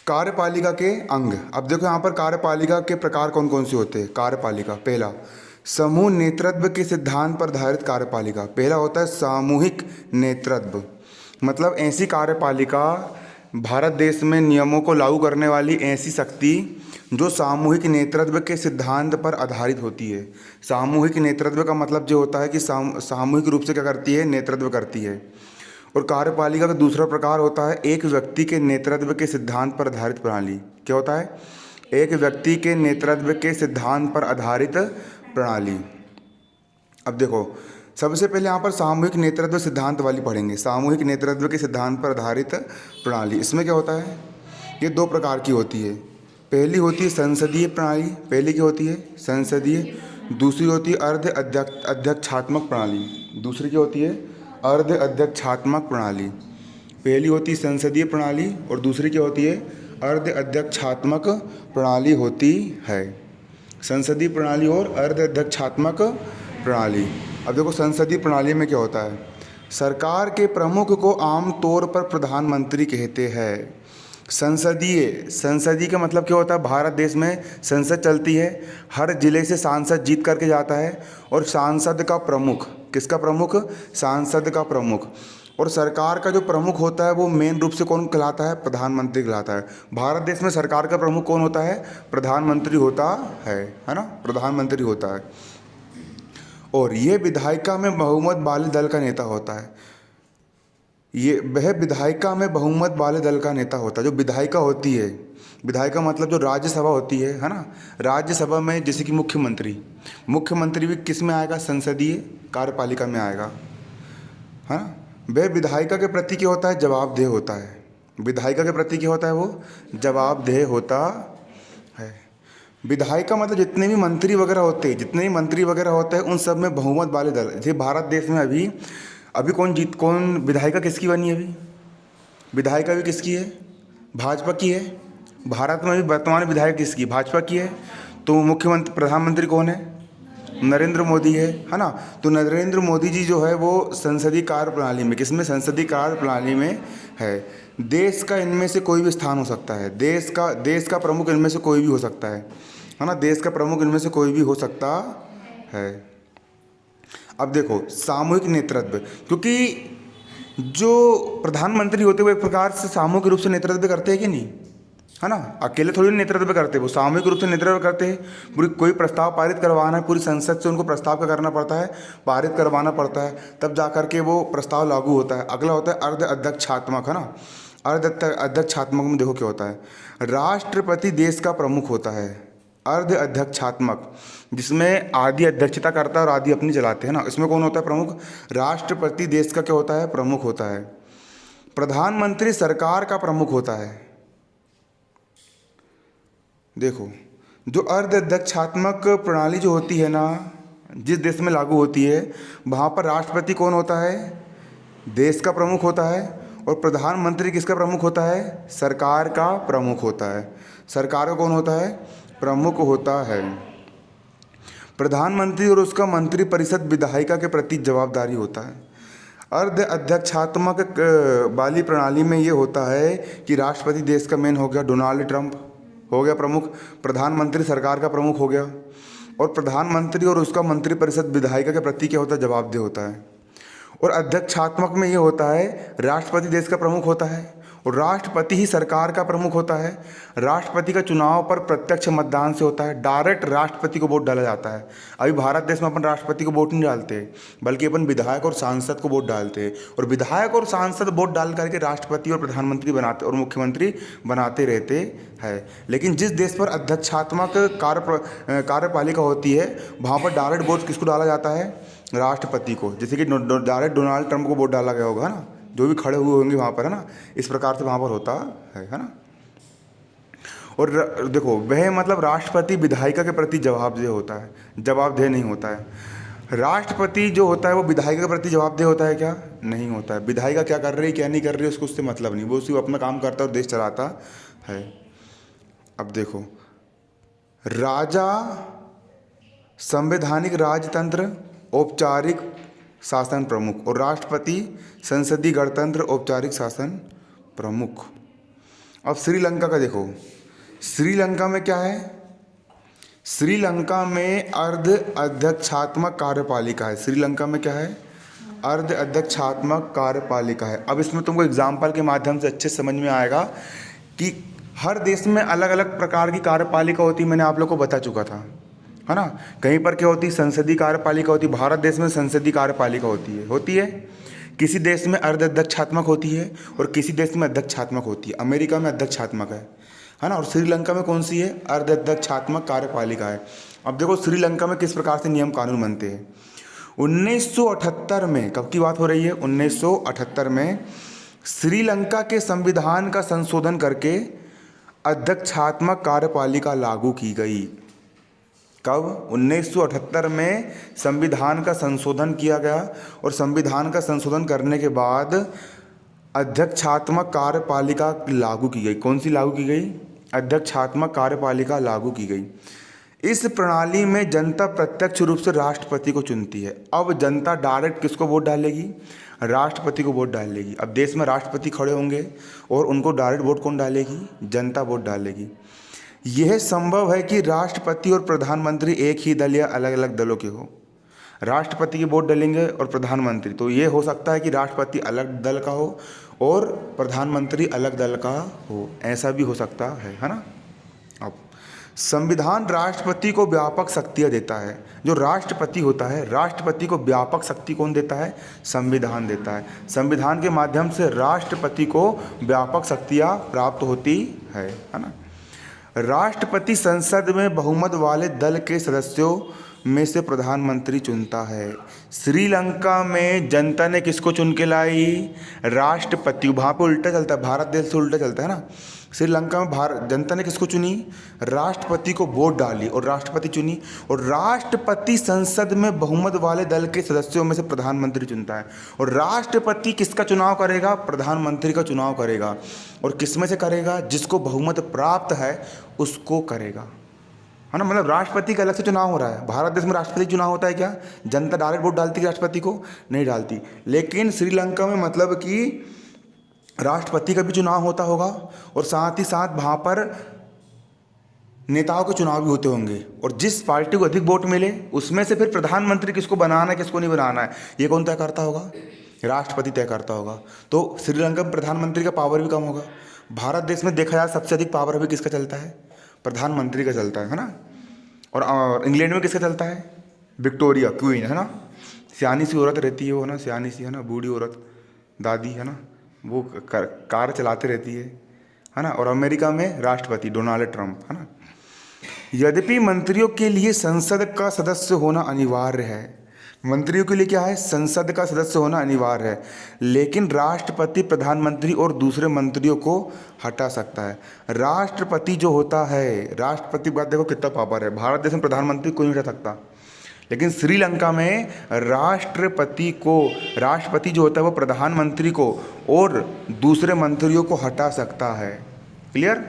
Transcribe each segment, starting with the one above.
कार्यपालिका के अंग। अब देखो यहाँ पर कार्यपालिका के प्रकार कौन कौन से होते हैं। कार्यपालिका, पहला समूह नेतृत्व के सिद्धांत पर आधारित कार्यपालिका। पहला होता है सामूहिक नेतृत्व, मतलब ऐसी कार्यपालिका, भारत देश में नियमों को लागू करने वाली ऐसी शक्ति जो सामूहिक नेतृत्व के सिद्धांत पर आधारित होती है। सामूहिक नेतृत्व का मतलब जो होता है कि सामूहिक रूप से क्या करती है, नेतृत्व करती है। और कार्यपालिका का दूसरा प्रकार होता है एक व्यक्ति के नेतृत्व के सिद्धांत पर आधारित प्रणाली। क्या होता है? एक व्यक्ति के नेतृत्व के सिद्धांत पर आधारित प्रणाली। अब देखो, सबसे पहले यहाँ पर सामूहिक नेतृत्व सिद्धांत वाली पढ़ेंगे। सामूहिक नेतृत्व के सिद्धांत पर आधारित प्रणाली, इसमें क्या होता है, ये दो प्रकार की होती है। पहली होती है संसदीय प्रणाली। पहली क्या होती है? संसदीय। दूसरी होती है अर्ध अध्यक्षात्मक प्रणाली। दूसरी क्या होती है? अर्ध अध्यक्षात्मक प्रणाली। पहली होती है संसदीय प्रणाली और दूसरी क्या होती है? अर्ध अध्यक्षात्मक प्रणाली होती है। संसदीय प्रणाली और अर्ध अध्यक्षात्मक प्रणाली। अब देखो, संसदीय प्रणाली में क्या होता है, सरकार के प्रमुख को आमतौर पर प्रधानमंत्री कहते हैं। संसदीय का मतलब क्या होता है, भारत देश में संसद चलती है, हर जिले से सांसद जीत करके जाता है और सांसद का प्रमुख, किसका प्रमुख? सांसद का प्रमुख। और सरकार का जो प्रमुख होता है वो मेन रूप से कौन कहलाता है? प्रधानमंत्री कहलाता है। भारत देश में सरकार का प्रमुख कौन होता है? प्रधानमंत्री होता है ना, प्रधानमंत्री होता है। और ये विधायिका में बहुमत वाले दल का नेता होता है। वह विधायिका में बहुमत वाले दल का नेता होता है। जो विधायिका होती है, विधायिका मतलब जो राज्यसभा होती है ना, राज्यसभा में जैसे कि मुख्यमंत्री भी किस में आएगा? संसदीय कार्यपालिका में आएगा, है ना। वह विधायिका के प्रति क्या होता है? जवाबदेह होता है। विधायिका के प्रति क्या होता है? वो जवाबदेह होता है। विधायिका मतलब जितने भी मंत्री वगैरह होते हैं उन सब में बहुमत वाले दल। जैसे भारत देश में अभी कौन विधायिका किसकी बनी है? अभी विधायिका भी किसकी है? भाजपा की है। भारत में अभी वर्तमान विधायक किसकी? भाजपा की है। तो मुख्यमंत्री प्रधानमंत्री कौन है? नरेंद्र मोदी है ना। तो नरेंद्र मोदी जी जो है वो संसदीय कार्य प्रणाली में, किसमें? संसदीय कार्य प्रणाली में है। देश का इनमें से कोई भी स्थान हो सकता है। देश का प्रमुख इनमें से कोई भी हो सकता है ना। देश का प्रमुख इनमें से कोई भी हो सकता है। अब देखो, सामूहिक नेतृत्व, क्योंकि जो प्रधानमंत्री होते हैं वो एक प्रकार से सामूहिक रूप से नेतृत्व करते हैं कि नहीं, है ना। अकेले थोड़ी नेतृत्व करते हैं, वो सामूहिक रूप से नेतृत्व करते हैं। पूरी कोई प्रस्ताव पारित करवाना है, पूरी संसद से उनको प्रस्ताव का करना पड़ता है, पारित करवाना पड़ता है, तब जा करके वो प्रस्ताव लागू होता है। अगला होता है अर्ध अध्यक्षात्मक, है ना। अर्ध अध्यक्षात्मक में देखो क्या होता है, राष्ट्रपति देश का प्रमुख होता है। अर्ध अध्यक्षात्मक, जिसमें आधी अध्यक्षता करता है और आधी अपनी चलाते हैं ना, इसमें कौन होता है प्रमुख? राष्ट्रपति देश का क्या होता है? प्रमुख होता है। प्रधानमंत्री सरकार का प्रमुख होता है। देखो, जो अर्ध अध्यक्षात्मक प्रणाली जो होती है ना, जिस देश में लागू होती है वहाँ पर राष्ट्रपति कौन होता है? देश का प्रमुख होता है। और प्रधानमंत्री किसका प्रमुख होता है? सरकार का प्रमुख होता है। सरकार का कौन होता है? प्रमुख होता है। प्रधानमंत्री और उसका मंत्रिपरिषद विधायिका के प्रति जवाबदारी होता है। अर्ध अध्यक्षात्मक वाली प्रणाली में ये होता है कि राष्ट्रपति देश का मेन हो गया, डोनाल्ड ट्रंप हो गया प्रमुख, प्रधानमंत्री सरकार का प्रमुख हो गया, और प्रधानमंत्री और उसका मंत्रिपरिषद विधायिका के प्रति क्या होता है? जवाबदेह होता है। और अध्यक्षात्मक में ये होता है राष्ट्रपति देश का प्रमुख होता है और राष्ट्रपति ही सरकार का प्रमुख होता है। राष्ट्रपति का चुनाव पर प्रत्यक्ष मतदान से होता है, डायरेक्ट राष्ट्रपति को वोट डाला जाता है। अभी भारत देश में अपन राष्ट्रपति को वोट नहीं डालते, बल्कि अपन विधायक और सांसद को वोट डालते हैं, और विधायक और सांसद वोट डाल करके राष्ट्रपति और प्रधानमंत्री बनाते और मुख्यमंत्री बनाते रहते हैं। लेकिन जिस देश पर अध्यक्षात्मक कार्यपालिका होती है वहाँ पर डायरेक्ट वोट किसको डाला जाता है? राष्ट्रपति को। जैसे कि डायरेक्ट डोनाल्ड ट्रंप को वोट डाला गया होगा ना, जो भी खड़े हुए होंगे वहाँ पर, है ना। इस प्रकार से वहाँ पर होता है ना। और देखो, वह मतलब राष्ट्रपति विधायिका के प्रति जवाबदेह होता है, जवाबदेह नहीं होता है। राष्ट्रपति जो होता है वो विधायिका के प्रति जवाबदेह होता है क्या? नहीं होता है। विधायिका क्या कर रही है क्या नहीं कर रही है उसको उससे मतलब नहीं, वो सिर्फ अपना काम करता है और देश चलाता है। अब देखो, राजा संवैधानिक राजतंत्र औपचारिक शासन प्रमुख और राष्ट्रपति संसदीय गणतंत्र औपचारिक शासन प्रमुख। अब श्रीलंका का देखो, श्रीलंका में क्या है, श्रीलंका में अर्ध अध्यक्षात्मक कार्यपालिका है। श्रीलंका में क्या है, अर्ध अध्यक्षात्मक कार्यपालिका है। अब इसमें तुमको एग्जाम्पल के माध्यम से अच्छे समझ में आएगा कि हर देश में अलग अलग प्रकार की कार्यपालिका होती है, मैंने आप लोग को बता चुका था, है ना। कहीं पर क्या होती है, संसदीय कार्यपालिका होती है। भारत देश में संसदीय कार्यपालिका होती है। किसी देश में अर्ध अध्यक्षात्मक होती है और किसी देश में अध्यक्षात्मक होती है। अमेरिका में अध्यक्षात्मक है ना। और श्रीलंका में कौन सी है, अर्ध अध्यक्षात्मक कार्यपालिका है। अब देखो श्रीलंका में किस प्रकार से नियम कानून बनते हैं। 1978 में, कब की बात हो रही है, 1978 में श्रीलंका के संविधान का संशोधन करके अध्यक्षात्मक कार्यपालिका लागू की गई। कब, 1978 में संविधान का संशोधन किया गया और संविधान का संशोधन करने के बाद अध्यक्षात्मक कार्यपालिका लागू की गई। कौन सी लागू की गई, अध्यक्षात्मक कार्यपालिका लागू की गई। इस प्रणाली में जनता प्रत्यक्ष रूप से राष्ट्रपति को चुनती है। अब जनता डायरेक्ट किसको वोट डालेगी, राष्ट्रपति को वोट डालेगी। अब देश में राष्ट्रपति खड़े होंगे और उनको डायरेक्ट वोट कौन डालेगी, जनता वोट डालेगी। यह संभव है कि राष्ट्रपति और प्रधानमंत्री एक ही दल या अलग अलग दलों के हो। राष्ट्रपति के वोट डालेंगे और प्रधानमंत्री, तो ये हो सकता है कि राष्ट्रपति अलग दल का हो और प्रधानमंत्री अलग दल का हो, ऐसा भी हो सकता है ना। अब संविधान राष्ट्रपति को व्यापक शक्तियाँ देता है। जो राष्ट्रपति होता है, राष्ट्रपति को व्यापक शक्ति कौन देता है, संविधान देता है। संविधान के माध्यम से राष्ट्रपति को व्यापक शक्तियाँ प्राप्त होती है ना। राष्ट्रपति संसद में बहुमत वाले दल के सदस्यों में से प्रधानमंत्री चुनता है। श्रीलंका में जनता ने किसको चुन के लाई, राष्ट्रपति। वहाँ पे उल्टा चलता है, भारत देश से उल्टा चलता है ना। श्रीलंका में जनता ने किसको चुनी, राष्ट्रपति को वोट डाली और राष्ट्रपति चुनी। और राष्ट्रपति संसद में बहुमत वाले दल के सदस्यों में से प्रधानमंत्री चुनता है। और राष्ट्रपति किसका चुनाव करेगा, प्रधानमंत्री का चुनाव करेगा। और किस में से करेगा, जिसको बहुमत प्राप्त है उसको करेगा, है ना। मतलब राष्ट्रपति का अलग से चुनाव हो रहा है। भारत देश में राष्ट्रपति चुनाव होता है क्या, जनता डायरेक्ट वोट डालती है राष्ट्रपति को, नहीं डालती। लेकिन श्रीलंका में मतलब कि राष्ट्रपति का भी चुनाव होता होगा और साथ ही साथ वहाँ पर नेताओं के चुनाव भी होते होंगे। और जिस पार्टी को अधिक वोट मिले उसमें से फिर प्रधानमंत्री किसको बनाना है किसको नहीं बनाना है, ये कौन तय करता होगा, राष्ट्रपति तय करता होगा। तो श्रीलंका में प्रधानमंत्री का पावर भी कम होगा। भारत देश में देखा जाए सबसे अधिक पावर अभी किसका चलता है, प्रधानमंत्री का चलता है ना। और इंग्लैंड में किसका चलता है, विक्टोरिया क्वीन, है ना। सियानी सी औरत रहती है वो, है ना, सियानी सी, है ना, बूढ़ी औरत, दादी, है ना, वो कार चलाते रहती है ना। और अमेरिका में राष्ट्रपति डोनाल्ड ट्रंप, है ना। यद्यपि मंत्रियों के लिए संसद का सदस्य होना अनिवार्य है, मंत्रियों के लिए क्या है, संसद का सदस्य होना अनिवार्य है, लेकिन राष्ट्रपति प्रधानमंत्री और दूसरे मंत्रियों को हटा सकता है। राष्ट्रपति जो होता है, राष्ट्रपति बात देखो कितना पावर है। भारत देश में प्रधानमंत्री कोई नहीं हटा सकता, लेकिन श्रीलंका में राष्ट्रपति जो होता है वो प्रधानमंत्री को और दूसरे मंत्रियों को हटा सकता है। क्लियर।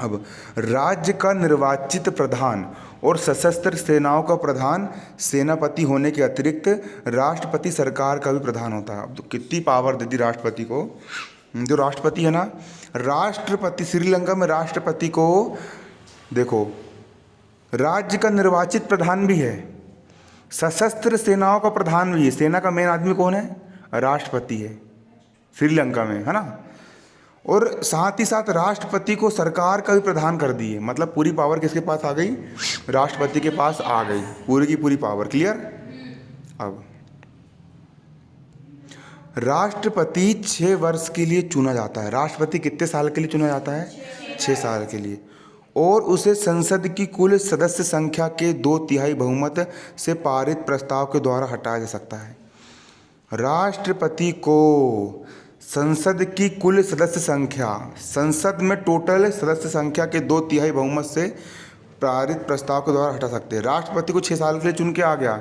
अब राज्य का निर्वाचित प्रधान और सशस्त्र सेनाओं का प्रधान सेनापति होने के अतिरिक्त राष्ट्रपति सरकार का भी प्रधान होता है। अब तो कितनी पावर दे दी राष्ट्रपति को। जो राष्ट्रपति है ना, राष्ट्रपति श्रीलंका में राष्ट्रपति को देखो राज्य का निर्वाचित प्रधान भी है, सशस्त्र सेनाओं का प्रधान भी है। सेना का मेन आदमी कौन है, राष्ट्रपति है श्रीलंका में, है ना। और साथ ही साथ राष्ट्रपति को सरकार का भी प्रधान कर दिए। मतलब पूरी पावर किसके पास आ गई, राष्ट्रपति के पास आ गई, पूरी की पूरी पावर। क्लियर। अब राष्ट्रपति 6 वर्ष के लिए चुना जाता है। राष्ट्रपति कितने साल के लिए चुना जाता है, 6 साल के लिए। और उसे संसद की कुल सदस्य संख्या के 2/3 बहुमत से पारित प्रस्ताव के द्वारा हटाया जा सकता है। राष्ट्रपति को संसद की कुल सदस्य संख्या, संसद में टोटल सदस्य संख्या के 2/3 बहुमत से पारित प्रस्ताव के द्वारा हटा सकते हैं। राष्ट्रपति को 6 साल के लिए चुन के आ गया,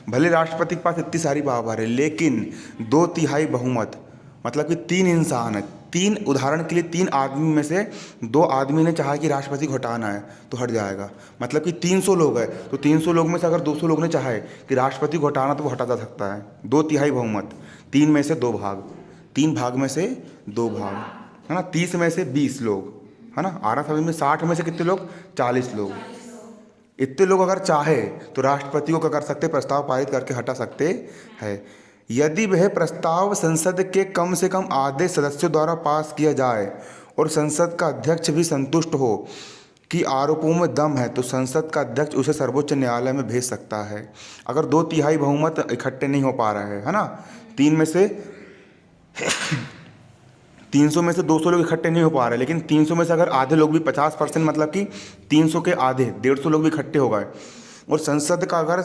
भले राष्ट्रपति के पास इतनी सारी पावर है, लेकिन 2/3 बहुमत मतलब कि 3 इंसान है, 3 उदाहरण के लिए 3 आदमी में से 2 आदमी ने चाहा कि राष्ट्रपति को हटाना है तो हट जाएगा। मतलब कि 300 लोग हैं तो 300 लोग में से अगर 200 लोग ने चाहे कि राष्ट्रपति को हटाना तो वो हटा जा सकता है। 2/3 बहुमत, 3 में से 2 भाग, 3 भाग में से 2 भाग। है ना, 30 में से 20 लोग, है ना, आना समझ में, 60 में से कितने लोग, 40 लोग। इतने लोग अगर चाहे तो राष्ट्रपति को क्या कर सकते, प्रस्ताव पारित करके हटा सकते हैं। यदि वह प्रस्ताव संसद के कम से कम आधे सदस्यों द्वारा पास किया जाए और संसद का अध्यक्ष भी संतुष्ट हो कि आरोपों में दम है, तो संसद का अध्यक्ष उसे सर्वोच्च न्यायालय में भेज सकता है। अगर 2/3 बहुमत इकट्ठे नहीं हो पा रहे हैं, है ना, 300 में से 200 लोग इकट्ठे नहीं हो पा रहे, लेकिन 300 में से अगर आधे लोग भी 50%, मतलब कि 300 के आधे 150 लोग भी इकट्ठे हो गए, और संसद का अगर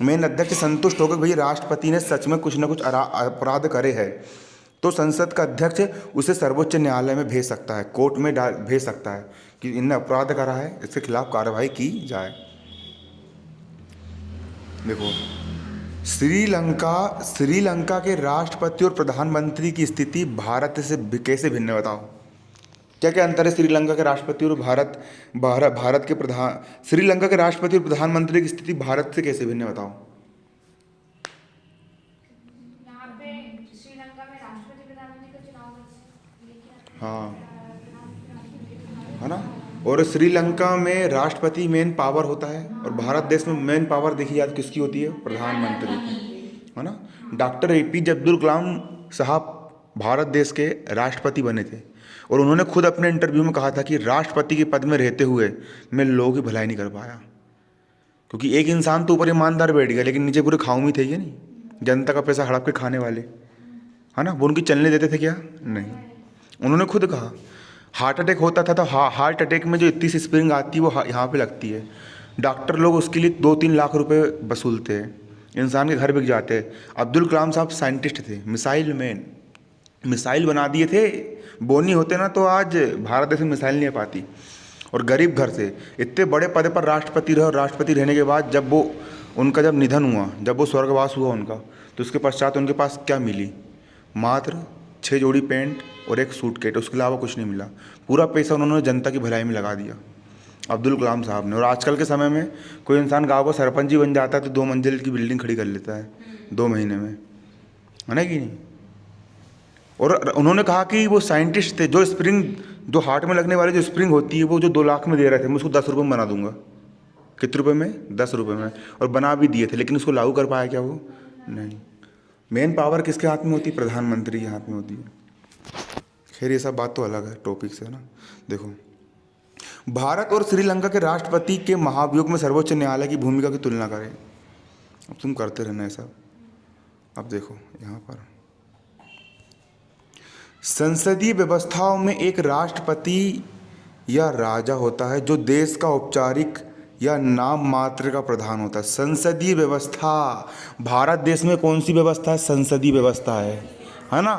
मेन अध्यक्ष संतुष्ट हो गए भाई राष्ट्रपति ने सच में कुछ ना कुछ अपराध करे हैं, तो संसद का अध्यक्ष उसे सर्वोच्च न्यायालय में भेज सकता है, कोर्ट में भेज सकता है कि इनने अपराध करा है, इसके खिलाफ कार्रवाई की जाए। देखो, श्रीलंका के राष्ट्रपति और प्रधानमंत्री की स्थिति भारत से कैसे भिन्न है, बताओ। क्या क्या अंतर है श्रीलंका के राष्ट्रपति और भारत के श्रीलंका के राष्ट्रपति और प्रधानमंत्री की स्थिति भारत से कैसे भिन्न है, बताओ। यहाँ पे श्रीलंका में राष्ट्रपति प्रधानमंत्री का चुनाव हाँ, है ना, और श्रीलंका में राष्ट्रपति मेन पावर होता है, और भारत देश में मेन पावर देखी जाए तो किसकी होती है, प्रधानमंत्री की, है ना। डॉक्टर APJ अब्दुल कलाम साहब भारत देश के राष्ट्रपति बने थे, और उन्होंने खुद अपने इंटरव्यू में कहा था कि राष्ट्रपति के पद में रहते हुए मैं लोगों की भलाई नहीं कर पाया, क्योंकि एक इंसान तो ऊपर ईमानदार बैठ गया, लेकिन नीचे पूरे खाऊ में थे ये, नहीं, जनता का पैसा हड़प के खाने वाले, है ना, वो उनकी चलने देते थे क्या, नहीं। उन्होंने खुद कहा हार्ट अटैक होता था तो हार्ट अटैक में जो इतनी सी स्प्रिंग आती है वो यहाँ पे लगती है, डॉक्टर लोग उसके लिए 2-3 लाख रुपए वसूलते हैं, इंसान के घर बिक जाते हैं। अब्दुल कलाम साहब साइंटिस्ट थे, मिसाइल मैन, मिसाइल बना दिए थे, वो नहीं होते ना तो आज भारत देश में मिसाइल नहीं आ पाती। और गरीब घर से इतने बड़े पद पर राष्ट्रपति रहे, और राष्ट्रपति रहने के बाद जब उनका निधन हुआ, जब वो स्वर्गवास हुआ उनका, तो उसके पश्चात उनके पास क्या मिली, मात्र 6 जोड़ी पैंट और एक सूटकेस, उसके अलावा कुछ नहीं मिला। पूरा पैसा उन्होंने जनता की भलाई में लगा दिया अब्दुल कलाम साहब ने। और आजकल के समय में कोई इंसान गाँव का सरपंच ही बन जाता है तो 2 मंजिल की बिल्डिंग खड़ी कर लेता है 2 महीने में, है ना कि नहीं। और उन्होंने कहा कि वो साइंटिस्ट थे, जो स्प्रिंग, जो हार्ट में लगने वाली जो स्प्रिंग होती है, वो जो 2 लाख में दे रहे थे, मैं उसको 10 रुपये में बना दूंगा। कितने रुपए में, 10 रुपये में, और बना भी दिए थे, लेकिन उसको लागू कर पाया क्या वो, नहीं। मेन पावर किसके हाथ में होती है, प्रधानमंत्री के हाथ में होती है। खैर ये सब बात तो अलग है, टॉपिक से, है ना। देखो, भारत और श्रीलंका के राष्ट्रपति के महाभियोग में सर्वोच्च न्यायालय की भूमिका की तुलना करें। अब तुम करते रहना ऐसा। अब देखो यहाँ पर संसदीय व्यवस्थाओं में एक राष्ट्रपति या राजा होता है जो देश का औपचारिक या नाम मात्र का प्रधान होता है। संसदीय व्यवस्था, भारत देश में कौन सी व्यवस्था है, संसदीय व्यवस्था है ना।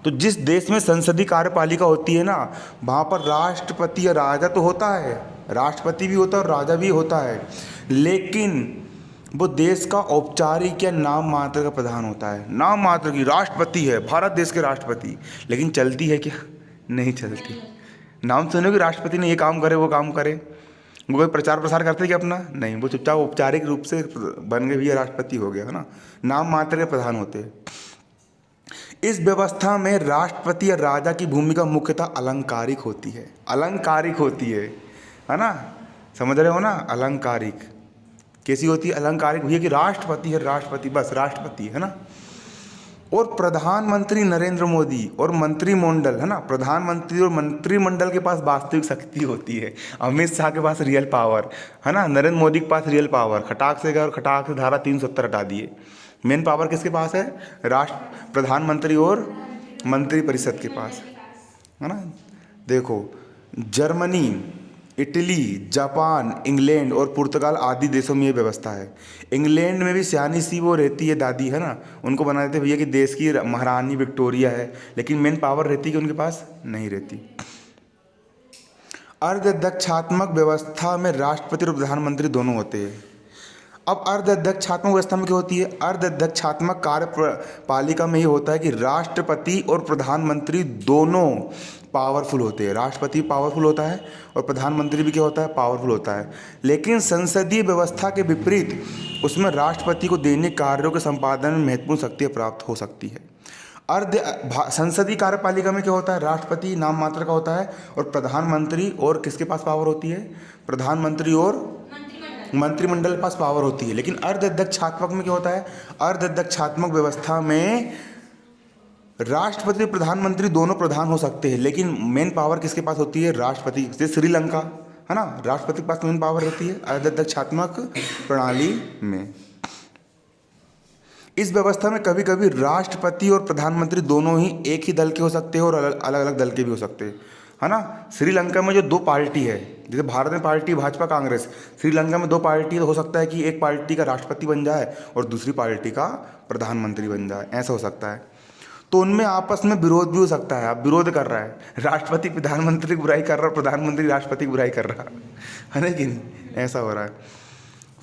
तो जिस देश में संसदीय कार्यपालिका होती है ना, वहाँ पर राष्ट्रपति या राजा तो होता है, राष्ट्रपति भी होता है और राजा भी होता है, लेकिन वो देश का औपचारिक या नाम मात्र का प्रधान होता है। नाम मात्र की राष्ट्रपति है, भारत देश के राष्ट्रपति, लेकिन चलती है क्या, नहीं चलती। नाम सुनो कि राष्ट्रपति ने ये काम करे वो काम करे, वो कोई प्रचार प्रसार करते क्या अपना, नहीं, वो चुपचाप औपचारिक रूप से बन गए भी राष्ट्रपति हो गया, है ना, नाम मात्र के प्रधान होते हैं। इस व्यवस्था में राष्ट्रपति या राजा की भूमिका मुख्यतः अलंकारिक होती है, अलंकारिक होती है ना, समझ रहे हो ना। अलंकारिक कैसी होती है, अलंकारिक भैया कि राष्ट्रपति है, राष्ट्रपति बस राष्ट्रपति, है ना। और प्रधानमंत्री नरेंद्र मोदी और मंत्रिमंडल, है ना, प्रधानमंत्री और मंत्रिमंडल के पास वास्तविक शक्ति होती है। अमित शाह के पास रियल पावर, है ना, नरेंद्र मोदी के पास रियल पावर, खटाक से गए और खटाक से धारा 370 हटा दिए। मेन पावर किसके पास है, प्रधानमंत्री और मंत्रिपरिषद के पास, है ना। देखो, जर्मनी, इटली, जापान, इंग्लैंड और पुर्तगाल आदि देशों में ये व्यवस्था है। इंग्लैंड में भी सियानी सी वो रहती है दादी, है ना, उनको बना देते भैया कि देश की महारानी विक्टोरिया है, लेकिन मेन पावर रहती है कि उनके पास नहीं रहती। अर्धदक्षात्मक व्यवस्था में राष्ट्रपति और प्रधानमंत्री दोनों होते हैं। अब अर्धदक्षात्मक व्यवस्था में क्या होती है, अर्धदक्षात्मक कार्यपालिका में ये होता है कि राष्ट्रपति और प्रधानमंत्री दोनों पावरफुल होते हैं। राष्ट्रपति पावरफुल होता है और प्रधानमंत्री भी क्या होता है, पावरफुल होता है। लेकिन संसदीय व्यवस्था के विपरीत उसमें राष्ट्रपति को दैनिक कार्यों के संपादन में महत्वपूर्ण शक्तियाँ प्राप्त हो सकती है। संसदीय कार्यपालिका में क्या होता है, राष्ट्रपति नाम मात्र का होता है, और प्रधानमंत्री और किसके पास पावर होती है, प्रधानमंत्री और मंत्रिमंडल के पास पावर होती है। लेकिन अर्धअध्यक्षात्मक में क्या होता है, अर्धअध्यक्षात्मक व्यवस्था में राष्ट्रपति और प्रधानमंत्री दोनों प्रधान हो सकते हैं, लेकिन मेन पावर किसके पास होती है, राष्ट्रपति। जैसे श्रीलंका है ना, राष्ट्रपति के पास मेन पावर रहती है अर्धअध्यक्षात्मक प्रणाली में। इस व्यवस्था में कभी कभी राष्ट्रपति और प्रधानमंत्री दोनों ही एक ही दल के हो सकते हैं और अलग अलग दल के भी हो सकते हैं, है ना। श्रीलंका में जो दो पार्टी है, जैसे भारत में पार्टी भाजपा कांग्रेस, श्रीलंका में दो पार्टी हो सकता है कि एक पार्टी का राष्ट्रपति बन जाए और दूसरी पार्टी का प्रधानमंत्री बन जाए, ऐसा हो सकता है। तो उनमें आपस में विरोध भी हो सकता है। अब विरोध कर रहा है, राष्ट्रपति प्रधानमंत्री की बुराई कर रहा है, प्रधानमंत्री राष्ट्रपति की बुराई कर रहा है ना कि नहीं, ऐसा हो रहा है।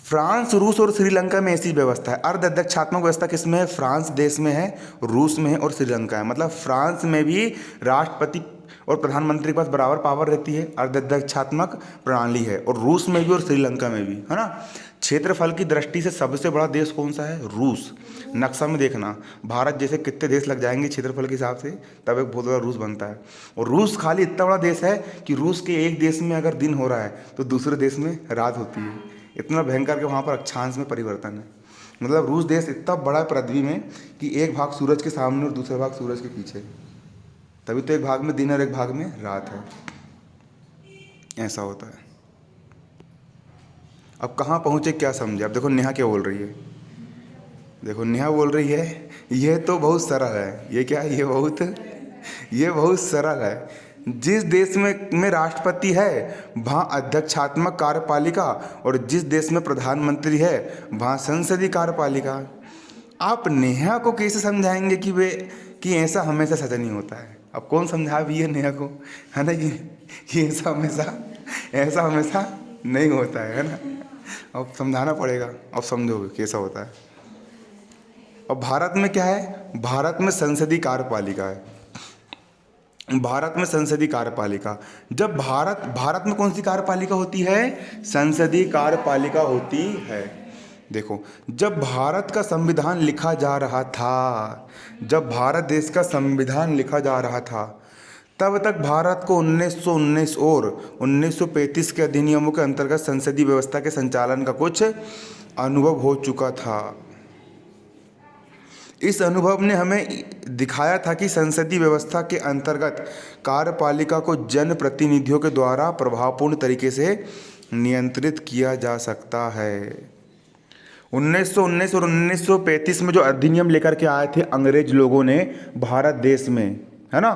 फ्रांस, रूस और श्रीलंका में ऐसी व्यवस्था है। अर्धअध्यक्षात्मक व्यवस्था किस में है, फ्रांस देश में है, रूस में है और श्रीलंका है। मतलब फ्रांस में भी राष्ट्रपति और प्रधानमंत्री के पास बराबर पावर रहती है, अर्धअध्यक्षात्मक प्रणाली है, और रूस में भी और श्रीलंका में भी, है ना। क्षेत्रफल की दृष्टि से सबसे बड़ा देश कौन सा है, रूस। नक्शा में देखना, भारत जैसे कितने देश लग जाएंगे क्षेत्रफल के हिसाब से, तब एक बहुत बड़ा रूस बनता है। और रूस खाली इतना बड़ा देश है कि रूस के एक देश में अगर दिन हो रहा है तो दूसरे देश में रात होती है। इतना भयंकर के वहाँ पर अक्षांश में परिवर्तन है। मतलब रूस देश इतना बड़ा है पृथ्वी में कि एक भाग सूरज के सामने और दूसरा भाग सूरज के पीछे, तभी तो एक भाग में दिन और एक भाग में रात है, ऐसा होता है। अब कहाँ पहुँचे, क्या समझे। अब देखो नेहा क्या बोल रही है, देखो नेहा बोल रही है ये तो बहुत सरल है। ये क्या है, ये बहुत सरल है। जिस देश में राष्ट्रपति है वहाँ अध्यक्षात्मक कार्यपालिका, और जिस देश में प्रधानमंत्री है वहाँ संसदीय कार्यपालिका। आप नेहा को कैसे समझाएंगे कि ऐसा हमेशा सच नहीं होता है। अब कौन समझा भी है नेहा को, है ना, कि ऐसा हमेशा नहीं होता है ना। अब समझाना पड़ेगा, अब समझोगे कैसा होता है। अब भारत में क्या है, भारत में संसदीय कार्यपालिका है। भारत में संसदीय कार्यपालिका, जब भारत में कौन सी कार्यपालिका होती है, संसदीय कार्यपालिका होती है। देखो, जब भारत का संविधान लिखा जा रहा था, जब भारत देश का संविधान लिखा जा रहा था, तब तक भारत को 1919 और 1935 के अधिनियमों के अंतर्गत संसदीय व्यवस्था के संचालन का कुछ अनुभव हो चुका था। इस अनुभव ने हमें दिखाया था कि संसदीय व्यवस्था के अंतर्गत कार्यपालिका को जनप्रतिनिधियों के द्वारा प्रभावपूर्ण तरीके से नियंत्रित किया जा सकता है। 1919 और 1935 में जो अधिनियम लेकर के आए थे अंग्रेज लोगों ने भारत देश में, है ना,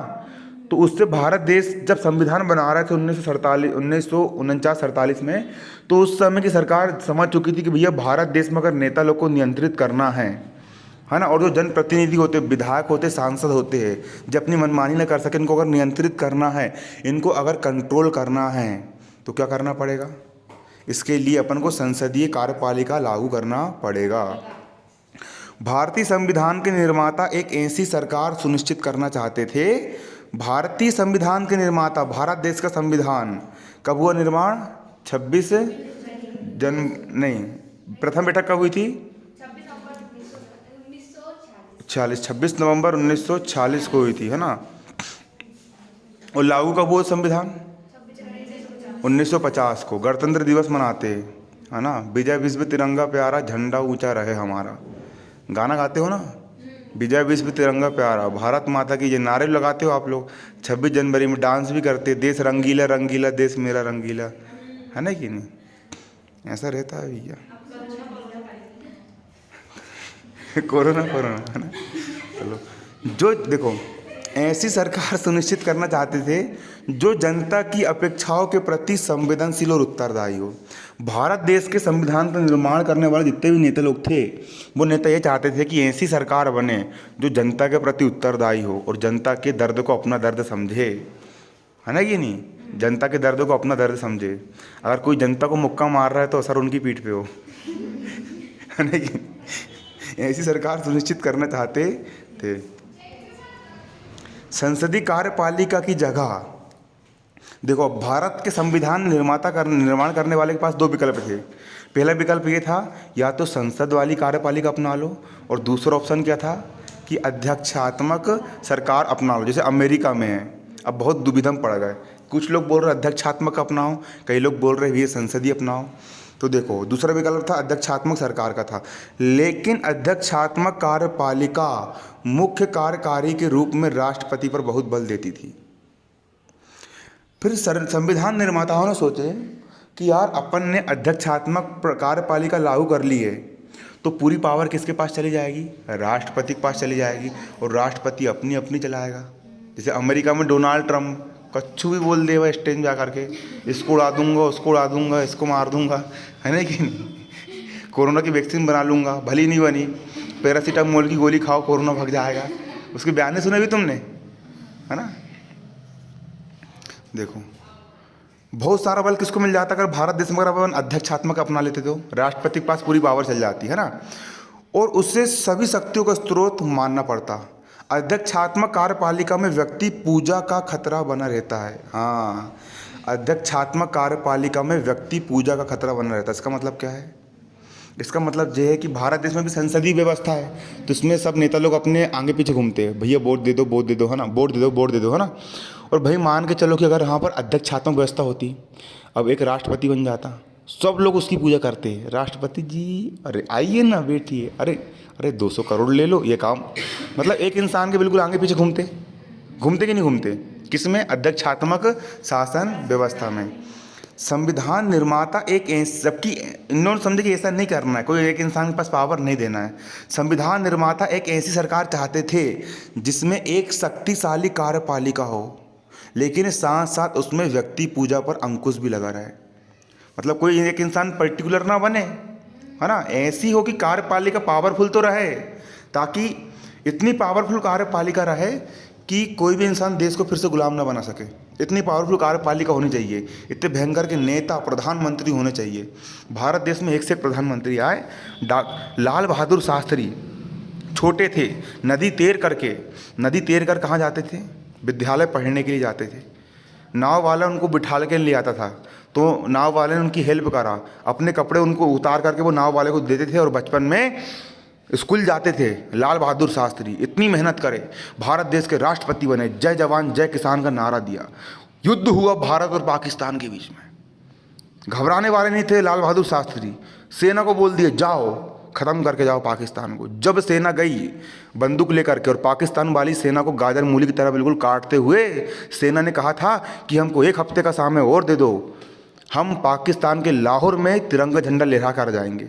तो उससे भारत देश जब संविधान बना रहे थे 1949 में, तो उस समय की सरकार समझ चुकी थी कि भैया भारत देश में अगर नेता लोग को नियंत्रित करना है ना, और जो जनप्रतिनिधि होते, विधायक होते, सांसद होते हैं, जो अपनी मनमानी न कर सके, इनको अगर नियंत्रित करना है, इनको अगर कंट्रोल करना है, तो क्या करना पड़ेगा, इसके लिए अपन को संसदीय कार्यपालिका लागू करना पड़ेगा। भारतीय संविधान के निर्माता एक ऐसी सरकार सुनिश्चित करना चाहते थे। भारतीय संविधान के निर्माता, भारत देश का संविधान कब हुआ निर्माण, 26 नवंबर 1946 को हुई थी, है ना। और लागू कब हुआ संविधान, 1950 को। गणतंत्र दिवस मनाते हैं, है ना, विजय विश्व तिरंगा प्यारा, झंडा ऊंचा रहे हमारा, गाना गाते हो ना, विजय विश्व तिरंगा प्यारा, भारत माता की, ये नारे लगाते हो आप लोग। 26 जनवरी में डांस भी करते, देश रंगीला रंगीला देश मेरा रंगीला, है ना कि नहीं, ऐसा रहता है भैया। कोरोना है ना। चलो, जो देखो ऐसी सरकार सुनिश्चित करना चाहते थे जो जनता की अपेक्षाओं के प्रति संवेदनशील और उत्तरदायी हो। भारत देश के संविधान का निर्माण करने वाले जितने भी नेता लोग थे, वो नेता ये चाहते थे कि ऐसी सरकार बने जो जनता के प्रति उत्तरदायी हो और जनता के दर्द को अपना दर्द समझे, है ना कि नहीं, जनता के दर्द को अपना दर्द समझे। अगर कोई जनता को मुक्का मार रहा है तो असर उनकी पीठ पे हो, है ना कि ऐसी सरकार सुनिश्चित करना चाहते थे। संसदीय कार्यपालिका की जगह देखो, भारत के संविधान निर्माण करने वाले के पास दो विकल्प थे। पहला विकल्प ये था या तो संसद वाली कार्यपालिका अपना लो, और दूसरा ऑप्शन क्या था कि अध्यक्षात्मक सरकार अपना लो, जैसे अमेरिका में है। अब बहुत दुविधा में पड़ गए, कुछ लोग बोल रहे अध्यक्षात्मक अपनाओ, कई लोग बोल रहे ये संसदीय अपनाओ। तो देखो, दूसरा विकल्प था अध्यक्षात्मक सरकार का था, लेकिन अध्यक्षात्मक कार्यपालिका मुख्य कार्यकारी के रूप में राष्ट्रपति पर बहुत बल देती थी। फिर संविधान निर्माताओं ने सोचे कि यार अपन ने अध्यक्षात्मक कार्यपालिका लागू कर ली है, तो पूरी पावर किसके पास चली जाएगी? राष्ट्रपति के पास चली जाएगी, और राष्ट्रपति अपनी अपनी चलाएगा। जैसे अमेरिका में डोनाल्ड ट्रम्प कच्छु भी बोल देगा स्टेज में जा करके, इसको उड़ा दूंगा, उसको उड़ा दूंगा, इसको मार दूंगा, है ना कि नहीं? कोरोना की वैक्सीन बना लूँगा, भली नहीं बनी, पैरासीटामोल की गोली खाओ कोरोना भाग जाएगा। उसके बयान सुने भी तुमने, है ना? देखो, बहुत सारा बल किसको मिल जाता अगर भारत देश में अगर अपन अध्यक्षात्मक अपना लेते तो राष्ट्रपति के पास पूरी पावर चल जाती है ना, और उससे सभी शक्तियों का स्रोत मानना पड़ता। अध्यक्षात्मक कार्यपालिका में व्यक्ति पूजा का खतरा बना रहता है। हाँ, अध्यक्षात्मक कार्यपालिका में व्यक्ति पूजा का खतरा बना रहता है। इसका मतलब क्या है? इसका मतलब यह है कि भारत देश में भी संसदीय व्यवस्था है, तो इसमें सब नेता लोग अपने आगे पीछे घूमते हैं, भैया वोट दे दो, वोट दे दो, है ना, वोट दे दो, वोट दे दो, है ना। और भाई मान के चलो कि अगर यहाँ पर अध्यक्षात्मक व्यवस्था होती, अब एक राष्ट्रपति बन जाता, सब लोग उसकी पूजा करते हैं, राष्ट्रपति जी अरे आइए ना, बैठिए, अरे अरे 200 करोड़ ले लो, ये काम। मतलब एक इंसान के बिल्कुल आगे पीछे घूमते घूमते कि नहीं घूमते? किसमें? अध्यक्षात्मक शासन व्यवस्था में। संविधान निर्माता एक जबकि इन्होंने समझे कि ऐसा नहीं करना है, कोई एक इंसान के पास पावर नहीं देना है। संविधान निर्माता एक ऐसी सरकार चाहते थे जिसमें एक शक्तिशाली कार्यपालिका हो, लेकिन साथ साथ उसमें व्यक्ति पूजा पर अंकुश भी लगा रहे। मतलब कोई एक इंसान पर्टिकुलर ना बने, है ना, ऐसी हो कि कार्यपालिका पावरफुल तो रहे, ताकि इतनी पावरफुल कार्यपालिका रहे कि कोई भी इंसान देश को फिर से गुलाम ना बना सके। इतनी पावरफुल कार्यपालिका होनी चाहिए, इतने भयंकर के नेता प्रधानमंत्री होने चाहिए। भारत देश में एक से एक प्रधानमंत्री आए। लाल बहादुर शास्त्री छोटे थे, नदी तैर कर कहाँ जाते थे? विद्यालय पढ़ने के लिए जाते थे। नाव वाला उनको बिठाल के ले आता था, तो नाव वाले ने उनकी हेल्प करा, अपने कपड़े उनको उतार करके वो नाव वाले को देते थे, और बचपन में स्कूल जाते थे। लाल बहादुर शास्त्री इतनी मेहनत करे, भारत देश के राष्ट्रपति बने, जय जवान जय किसान का नारा दिया, युद्ध हुआ भारत और पाकिस्तान के बीच में। घबराने वाले नहीं थे लाल बहादुर शास्त्री, सेना को बोल दिए जाओ ख़त्म करके जाओ पाकिस्तान को। जब सेना गई बंदूक लेकर के, और पाकिस्तान वाली सेना को गाजर मूली की तरह बिल्कुल काटते हुए, सेना ने कहा था कि हमको 1 हफ्ते का समय और दे दो, हम पाकिस्तान के लाहौर में तिरंगा झंडा लहरा कर जाएंगे,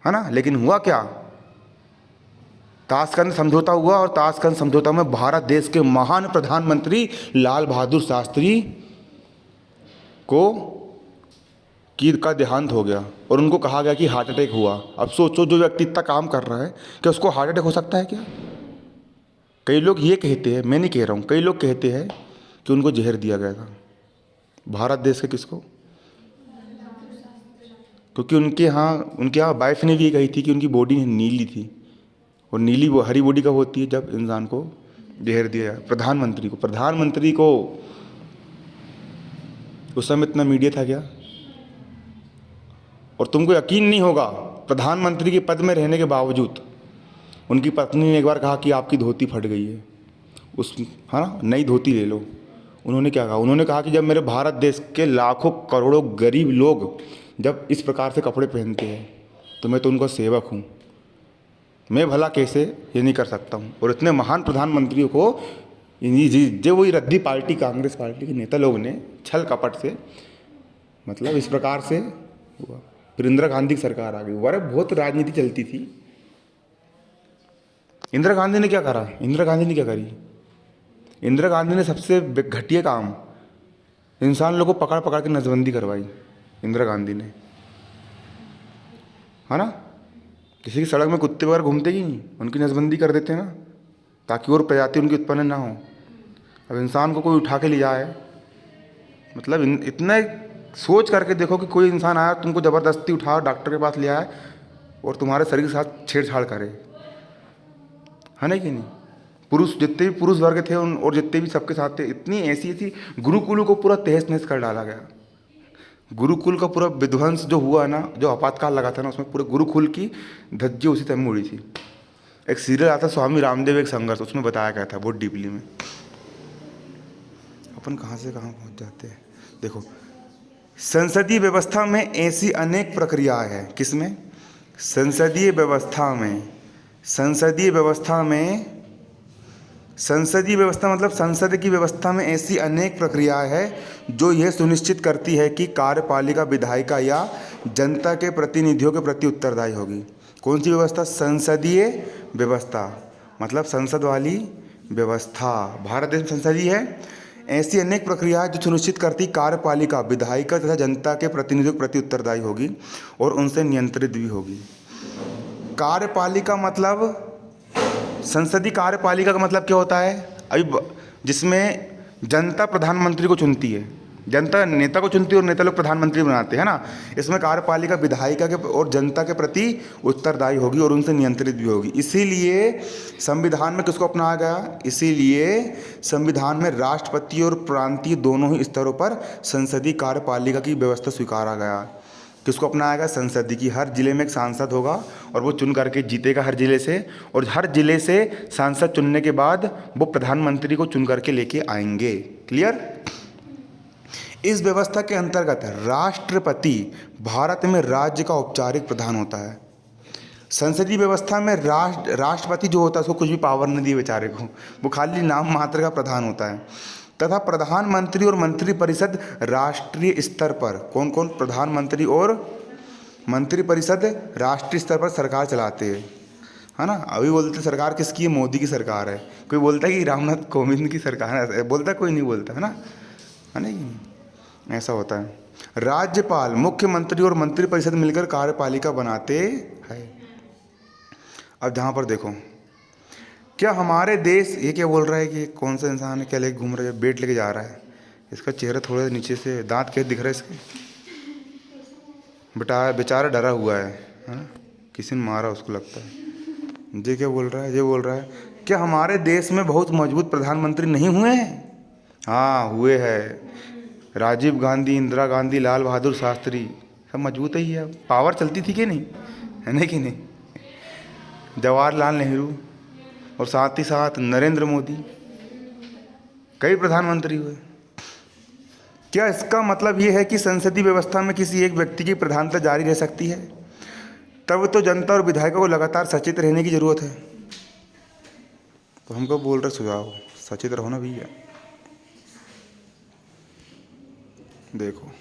है ना। लेकिन हुआ क्या? ताशकंद समझौता हुआ, और ताशकंद समझौता में भारत देश के महान प्रधानमंत्री लाल बहादुर शास्त्री का देहांत हो गया, और उनको कहा गया कि हार्ट अटैक हुआ। अब सोचो, जो व्यक्ति इतना काम कर रहा है, क्या उसको हार्ट अटैक हो सकता है क्या? कई लोग ये कहते हैं, मैं नहीं कह रहा हूँ, कई लोग कहते हैं कि उनको जहर दिया गया था भारत देश के। किसको? क्योंकि उनके यहाँ वाइफ ने भी ये कही थी कि उनकी बॉडी नीली थी, और नीली वो हरी बॉडी कब होती है? जब इंसान को जहर दिया जाए। प्रधानमंत्री को उस समय इतना मीडिया था क्या? और तुमको यकीन नहीं होगा, प्रधानमंत्री के पद में रहने के बावजूद उनकी पत्नी ने एक बार कहा कि आपकी धोती फट गई है, है ना, नई धोती ले लो। उन्होंने क्या कहा? उन्होंने कहा कि जब मेरे भारत देश के लाखों करोड़ों गरीब लोग जब इस प्रकार से कपड़े पहनते हैं, तो मैं तो उनका सेवक हूँ, मैं भला कैसे ये नहीं कर सकता हूँ। और इतने महान प्रधानमंत्रियों को जो वही रद्दी पार्टी, कांग्रेस पार्टी के नेता लोग ने छल कपट से, मतलब इस प्रकार से हुआ। फिर इंदिरा गांधी की सरकार आ गई। अरे बहुत राजनीति चलती थी। इंदिरा गांधी ने क्या करा? इंदिरा गांधी ने क्या करी? इंदिरा गांधी ने सबसे घटिया काम, इंसान लोगों को पकड़ पकड़ के नसबंदी करवाई इंदिरा गांधी ने, है ना। किसी की सड़क में कुत्ते वगैरह घूमते ही नहीं, उनकी नसबंदी कर देते हैं ना, ताकि और प्रजाति उनकी उत्पन्न ना हो। अब इंसान को कोई उठा के ले जाए, मतलब इतना सोच करके देखो कि कोई इंसान आया, तुमको ज़बरदस्ती उठाओ, डॉक्टर के पास ले आए और तुम्हारे शरीर के साथ छेड़छाड़ करे, है ना कि नहीं। पुरुष, जितने भी पुरुष वर्ग थे उन और जितने भी सबके साथ थे, इतनी ऐसी गुरुकुलों को पूरा तहस नहस कर डाला गया। गुरुकुल का पूरा विध्वंस जो हुआ ना, जो आपातकाल लगा था ना, उसमें पूरे गुरुकुल की धज्जी उसी टाइम में उड़ी थी। एक सीरियल आता स्वामी रामदेव एक संघर्ष, उसमें बताया गया था बहुत डीपली में। अपन कहाँ से कहाँ पहुँच जाते हैं। देखो, संसदीय व्यवस्था में ऐसी अनेक प्रक्रियाएं हैं। किसमें? संसदीय व्यवस्था में। संसदीय व्यवस्था मतलब संसद की व्यवस्था में ऐसी अनेक प्रक्रियाएं हैं जो यह सुनिश्चित करती है कि कार्यपालिका विधायिका या जनता के प्रतिनिधियों के प्रति उत्तरदायी होगी। कौन सी व्यवस्था? संसदीय व्यवस्था, मतलब संसद वाली व्यवस्था। भारत देश में संसदीय है। ऐसी अनेक प्रक्रियाएं जो सुनिश्चित करती कार्यपालिका विधायिका तथा जनता के प्रतिनिधियों के प्रति उत्तरदायी होगी और उनसे नियंत्रित भी होगी। कार्यपालिका मतलब, संसदीय कार्यपालिका का मतलब क्या होता है? अभी जिसमें जनता प्रधानमंत्री को चुनती है, जनता नेता को चुनती है और नेता लोग प्रधानमंत्री बनाते हैं ना। इसमें कार्यपालिका विधायिका के और जनता के प्रति उत्तरदायी होगी और उनसे नियंत्रित भी होगी। इसीलिए संविधान में किसको अपनाया गया? इसीलिए संविधान में राष्ट्रपति और प्रांतीय दोनों ही स्तरों पर संसदीय कार्यपालिका की व्यवस्था स्वीकारा गया। किसको अपनाया गया? संसदीय की। हर जिले में एक सांसद होगा और वो चुन करके जीतेगा हर जिले से, और हर जिले से सांसद चुनने के बाद वो प्रधानमंत्री को चुन करके लेके आएंगे। क्लियर? इस व्यवस्था के अंतर्गत राष्ट्रपति भारत में राज्य का औपचारिक प्रधान होता है। संसदीय व्यवस्था में राष्ट्रपति जो होता है उसको कुछ भी पावर नहीं दी बेचारे को, वो खाली नाम मात्र का प्रधान होता है। तथा प्रधानमंत्री और मंत्रिपरिषद राष्ट्रीय स्तर पर, कौन कौन? प्रधानमंत्री और मंत्रिपरिषद राष्ट्रीय स्तर पर सरकार चलाते हैं, है ना। अभी बोलते सरकार किसकी है? मोदी की सरकार है। कोई बोलता है कि रामनाथ कोविंद की सरकार है, बोलता कोई नहीं बोलता, है ना, है नहीं, ऐसा होता है। राज्यपाल, मुख्यमंत्री और मंत्रिपरिषद मिलकर कार्यपालिका बनाते हैं। अब जहाँ पर देखो, क्या हमारे देश, ये क्या बोल रहा है कि कौन सा इंसान है, क्या लेके घूम रहा है, बेट लेके जा रहा है, इसका चेहरा थोड़ा नीचे से, दांत कैसे दिख रहा है इसके, बेचारा डरा हुआ है ना, किसी ने मारा उसको लगता है। ये क्या बोल रहा है? ये बोल रहा है क्या हमारे देश में बहुत मजबूत प्रधानमंत्री नहीं हुए हैं? हाँ, हुए हैं। राजीव गांधी, इंदिरा गांधी, लाल बहादुर शास्त्री, सब मजबूत ही है। पावर चलती थी कि नहीं, है ना कि नहीं? जवाहरलाल नेहरू और साथ ही साथ नरेंद्र मोदी, कई प्रधानमंत्री हुए। क्या इसका मतलब ये है कि संसदीय व्यवस्था में किसी एक व्यक्ति की प्रधानता जारी रह सकती है? तब तो जनता और विधायकों को लगातार सचेत रहने की जरूरत है। तो हमको बोल रहे सुझाव, सचेत रहो ना भैया। देखो,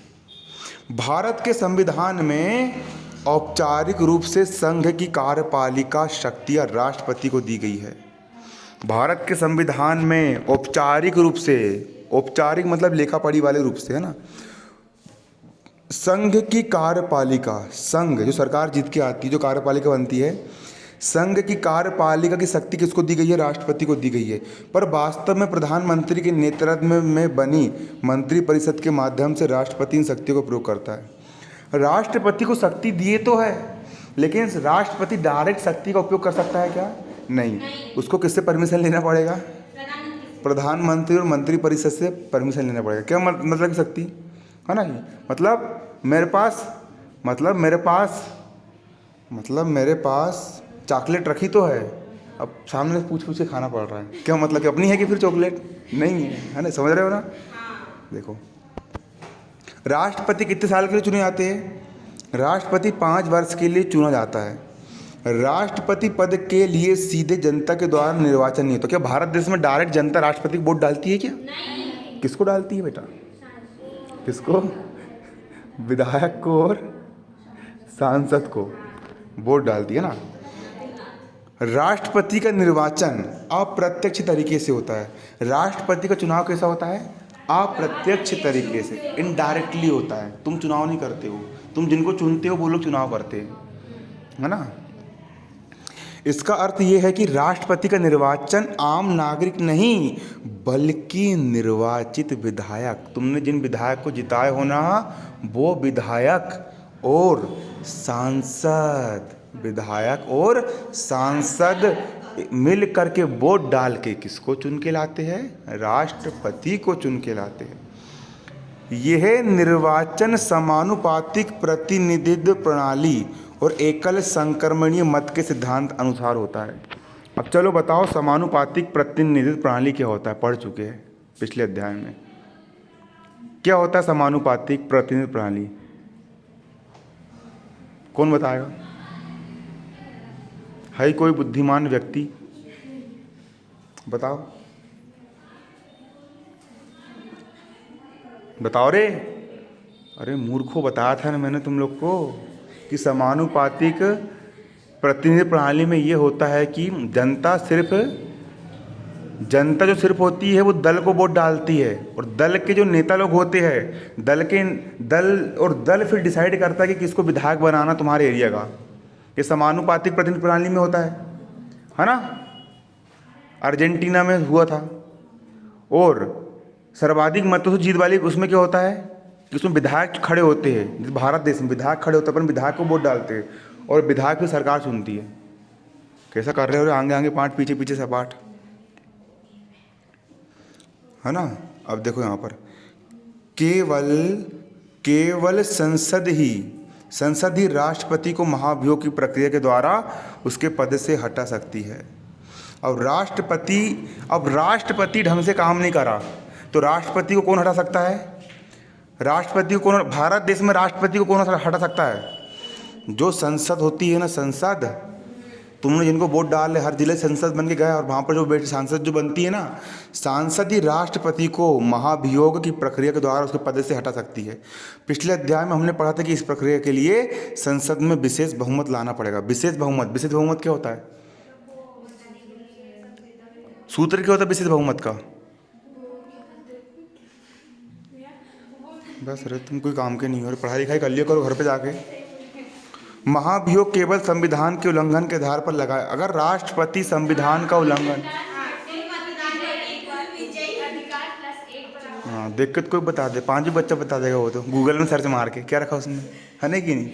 भारत के संविधान में औपचारिक रूप से संघ की कार्यपालिका शक्तियां राष्ट्रपति को दी गई है। भारत के संविधान में औपचारिक रूप से, औपचारिक मतलब लेखा पढ़ी वाले रूप से, है ना, संघ की कार्यपालिका, संघ जो सरकार जीत के आती है, जो कार्यपालिका बनती है, संघ की कार्यपालिका की शक्ति किसको दी गई है? राष्ट्रपति को दी गई है। पर वास्तव में प्रधानमंत्री के नेतृत्व में बनी मंत्रिपरिषद के माध्यम से राष्ट्रपति इन शक्तियों का प्रयोग करता है। राष्ट्रपति को शक्ति दिए तो है, लेकिन राष्ट्रपति डायरेक्ट शक्ति का उपयोग कर सकता है क्या? नहीं। उसको किससे परमिशन लेना पड़ेगा? प्रधानमंत्री और मंत्रिपरिषद से परमिशन लेना पड़ेगा। क्या मतलब शक्ति, है ना, मतलब मेरे पास चॉकलेट रखी तो है, अब सामने पूछ के खाना पड़ रहा है। क्या मतलब कि अपनी है कि फिर चॉकलेट नहीं है ना? समझ रहे हो ना? देखो, राष्ट्रपति कितने साल के लिए चुने जाते हैं? राष्ट्रपति 5 वर्ष के लिए चुना जाता है। राष्ट्रपति पद के लिए सीधे जनता के द्वारा निर्वाचन नहीं होता। क्या भारत देश में डायरेक्ट जनता राष्ट्रपति को वोट डालती है क्या? नहीं। किसको डालती है बेटा? किसको? विधायक को और सांसद को वोट डालती है ना। राष्ट्रपति का निर्वाचन अप्रत्यक्ष तरीके से होता है। राष्ट्रपति का चुनाव कैसा होता है? अप्रत्यक्ष तरीके से, इनडायरेक्टली होता है। तुम चुनाव नहीं करते हो, तुम जिनको चुनते हो वो लोग चुनाव करते हैं, है ना। इसका अर्थ ये है कि राष्ट्रपति का निर्वाचन आम नागरिक नहीं, बल्कि निर्वाचित विधायक, तुमने जिन विधायक को जिताए हो ना, वो विधायक और सांसद, विधायक और सांसद मिल करके वोट डाल के किसको चुन के लाते हैं? राष्ट्रपति को चुन के लाते हैं। यह निर्वाचन समानुपातिक प्रतिनिधित्व प्रणाली और एकल संक्रमणीय मत के सिद्धांत अनुसार होता है। अब चलो बताओ समानुपातिक प्रतिनिधित्व प्रणाली क्या होता है, पढ़ चुके हैं पिछले अध्याय में। क्या होता है समानुपातिक प्रतिनिधित्व प्रणाली, कौन बताएगा? है कोई बुद्धिमान व्यक्ति? बताओ बताओ रे। अरे मूर्खों, बताया था ना मैंने तुम लोग को कि समानुपातिक प्रतिनिधित्व प्रणाली में ये होता है कि जनता जो सिर्फ होती है वो दल को वोट डालती है, और दल के जो नेता लोग होते हैं दल फिर डिसाइड करता है कि किसको विधायक बनाना तुम्हारे एरिया का। ये समानुपातिक प्रतिनिधित्व प्रणाली में होता है ना। अर्जेंटीना में हुआ था। और सर्वाधिक मतों से जीत वाली उसमें क्या होता है कि उसमें विधायक खड़े होते हैं। भारत देश में विधायक खड़े होते हैं, अपन विधायक को वोट डालते हैं और विधायक भी सरकार चुनती है। कैसा कर रहे हो, आगे आगे पाठ पीछे पीछे सपाट, है ना। अब देखो यहाँ पर केवल संसद ही राष्ट्रपति को महाभियोग की प्रक्रिया के द्वारा उसके पद से हटा सकती है। अब राष्ट्रपति ढंग से काम नहीं करा तो राष्ट्रपति को कौन हटा सकता है? भारत देश में राष्ट्रपति को कौन हटा सकता है? जो संसद होती है ना, संसद, तुमने जिनको वोट डाले हर जिले संसद बन के गए, और वहाँ पर जो बेटी सांसद जो बनती है ना, सांसद ही राष्ट्रपति को महाभियोग की प्रक्रिया के द्वारा उसके पद से हटा सकती है। पिछले अध्याय में हमने पढ़ा था कि इस प्रक्रिया के लिए संसद में विशेष बहुमत लाना पड़ेगा। विशेष बहुमत क्या होता है? सूत्र क्या होता है विशेष बहुमत का? बस अरे तुम कोई काम के नहीं हो, पढ़ाई लिखाई कर लिया करो घर पे जाके। महाभियोग केवल संविधान के उल्लंघन के आधार पर लगाए। अगर राष्ट्रपति संविधान का उल्लंघन, हाँ दिक्कत कोई बता दे, 5 बच्चा बता देगा वो तो, गूगल में सर्च मार के क्या रखा उसने, है ना कि नहीं।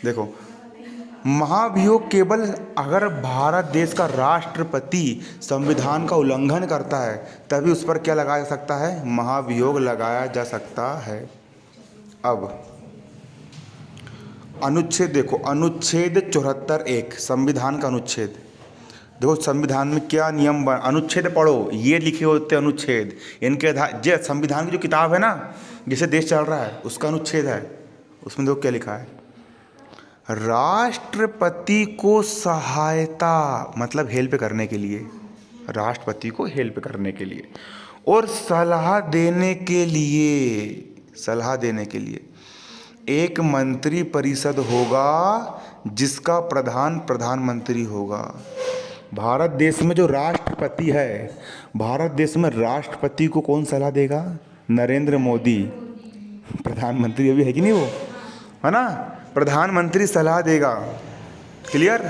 देखो महाभियोग केवल अगर भारत देश का राष्ट्रपति संविधान का उल्लंघन करता है तभी उस पर क्या लगाया जा सकता है? महाभियोग लगाया जा सकता है। अब अनुच्छेद देखो, अनुच्छेद 74(1) संविधान का अनुच्छेद। देखो संविधान में क्या नियम अनुच्छेद पढ़ो, ये लिखे होते अनुच्छेद, इनके आधार जो संविधान की जो किताब है ना जिसे देश चल रहा है उसका अनुच्छेद है। उसमें देखो क्या लिखा है, राष्ट्रपति को सहायता मतलब हेल्प करने के लिए, राष्ट्रपति को हेल्प करने के लिए और सलाह देने के लिए एक मंत्री परिषद होगा जिसका प्रधान प्रधानमंत्री होगा। भारत देश में जो राष्ट्रपति है, भारत देश में राष्ट्रपति को कौन सलाह देगा? नरेंद्र मोदी, प्रधानमंत्री अभी है कि नहीं वो, है ना। प्रधानमंत्री सलाह देगा। क्लियर?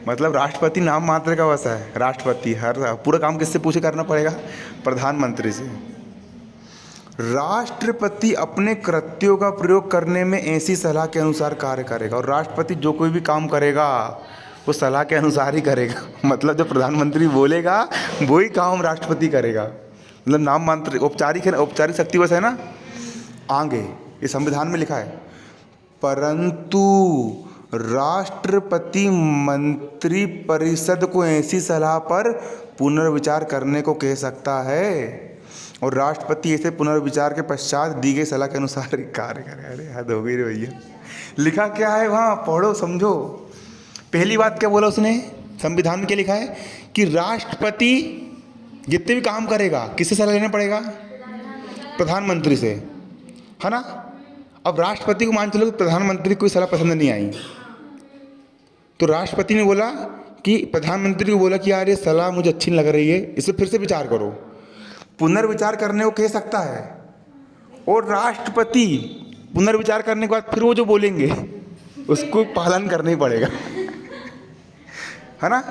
मतलब राष्ट्रपति नाम मात्र का वैसा है, राष्ट्रपति हर पूरा काम किससे पूछे करना पड़ेगा? प्रधानमंत्री से। राष्ट्रपति अपने कृत्यों का प्रयोग करने में ऐसी सलाह के अनुसार कार्य करेगा, और राष्ट्रपति जो कोई भी काम करेगा वो सलाह के अनुसार ही करेगा। मतलब जो प्रधानमंत्री बोलेगा वही काम राष्ट्रपति करेगा। मतलब नाम मात्र औपचारिक है, औपचारिक शक्ति बस है ना। आगे ये संविधान में लिखा है, परंतु राष्ट्रपति मंत्री परिषद को ऐसी सलाह पर पुनर्विचार करने को कह सकता है, और राष्ट्रपति ऐसे पुनर्विचार के पश्चात दी गई सलाह के अनुसार कार्य करे। अरे हद हो गई रे भैया, लिखा क्या है वहाँ, पढ़ो समझो। पहली बात क्या बोला उसने, संविधान में क्या लिखा है कि राष्ट्रपति जितने भी काम करेगा किससे सलाह लेना पड़ेगा? प्रधानमंत्री से, है ना। अब राष्ट्रपति को मान चलो प्रधानमंत्री को कोई सलाह पसंद नहीं आई, तो राष्ट्रपति ने बोला कि प्रधानमंत्री को बोला कि यार ये सलाह मुझे अच्छी नहीं लग रही है, इसे फिर से विचार करो। पुनर्विचार करने को कह सकता है, और राष्ट्रपति पुनर्विचार करने के बाद फिर वो जो बोलेंगे उसको पालन करना ही पड़ेगा, है ना।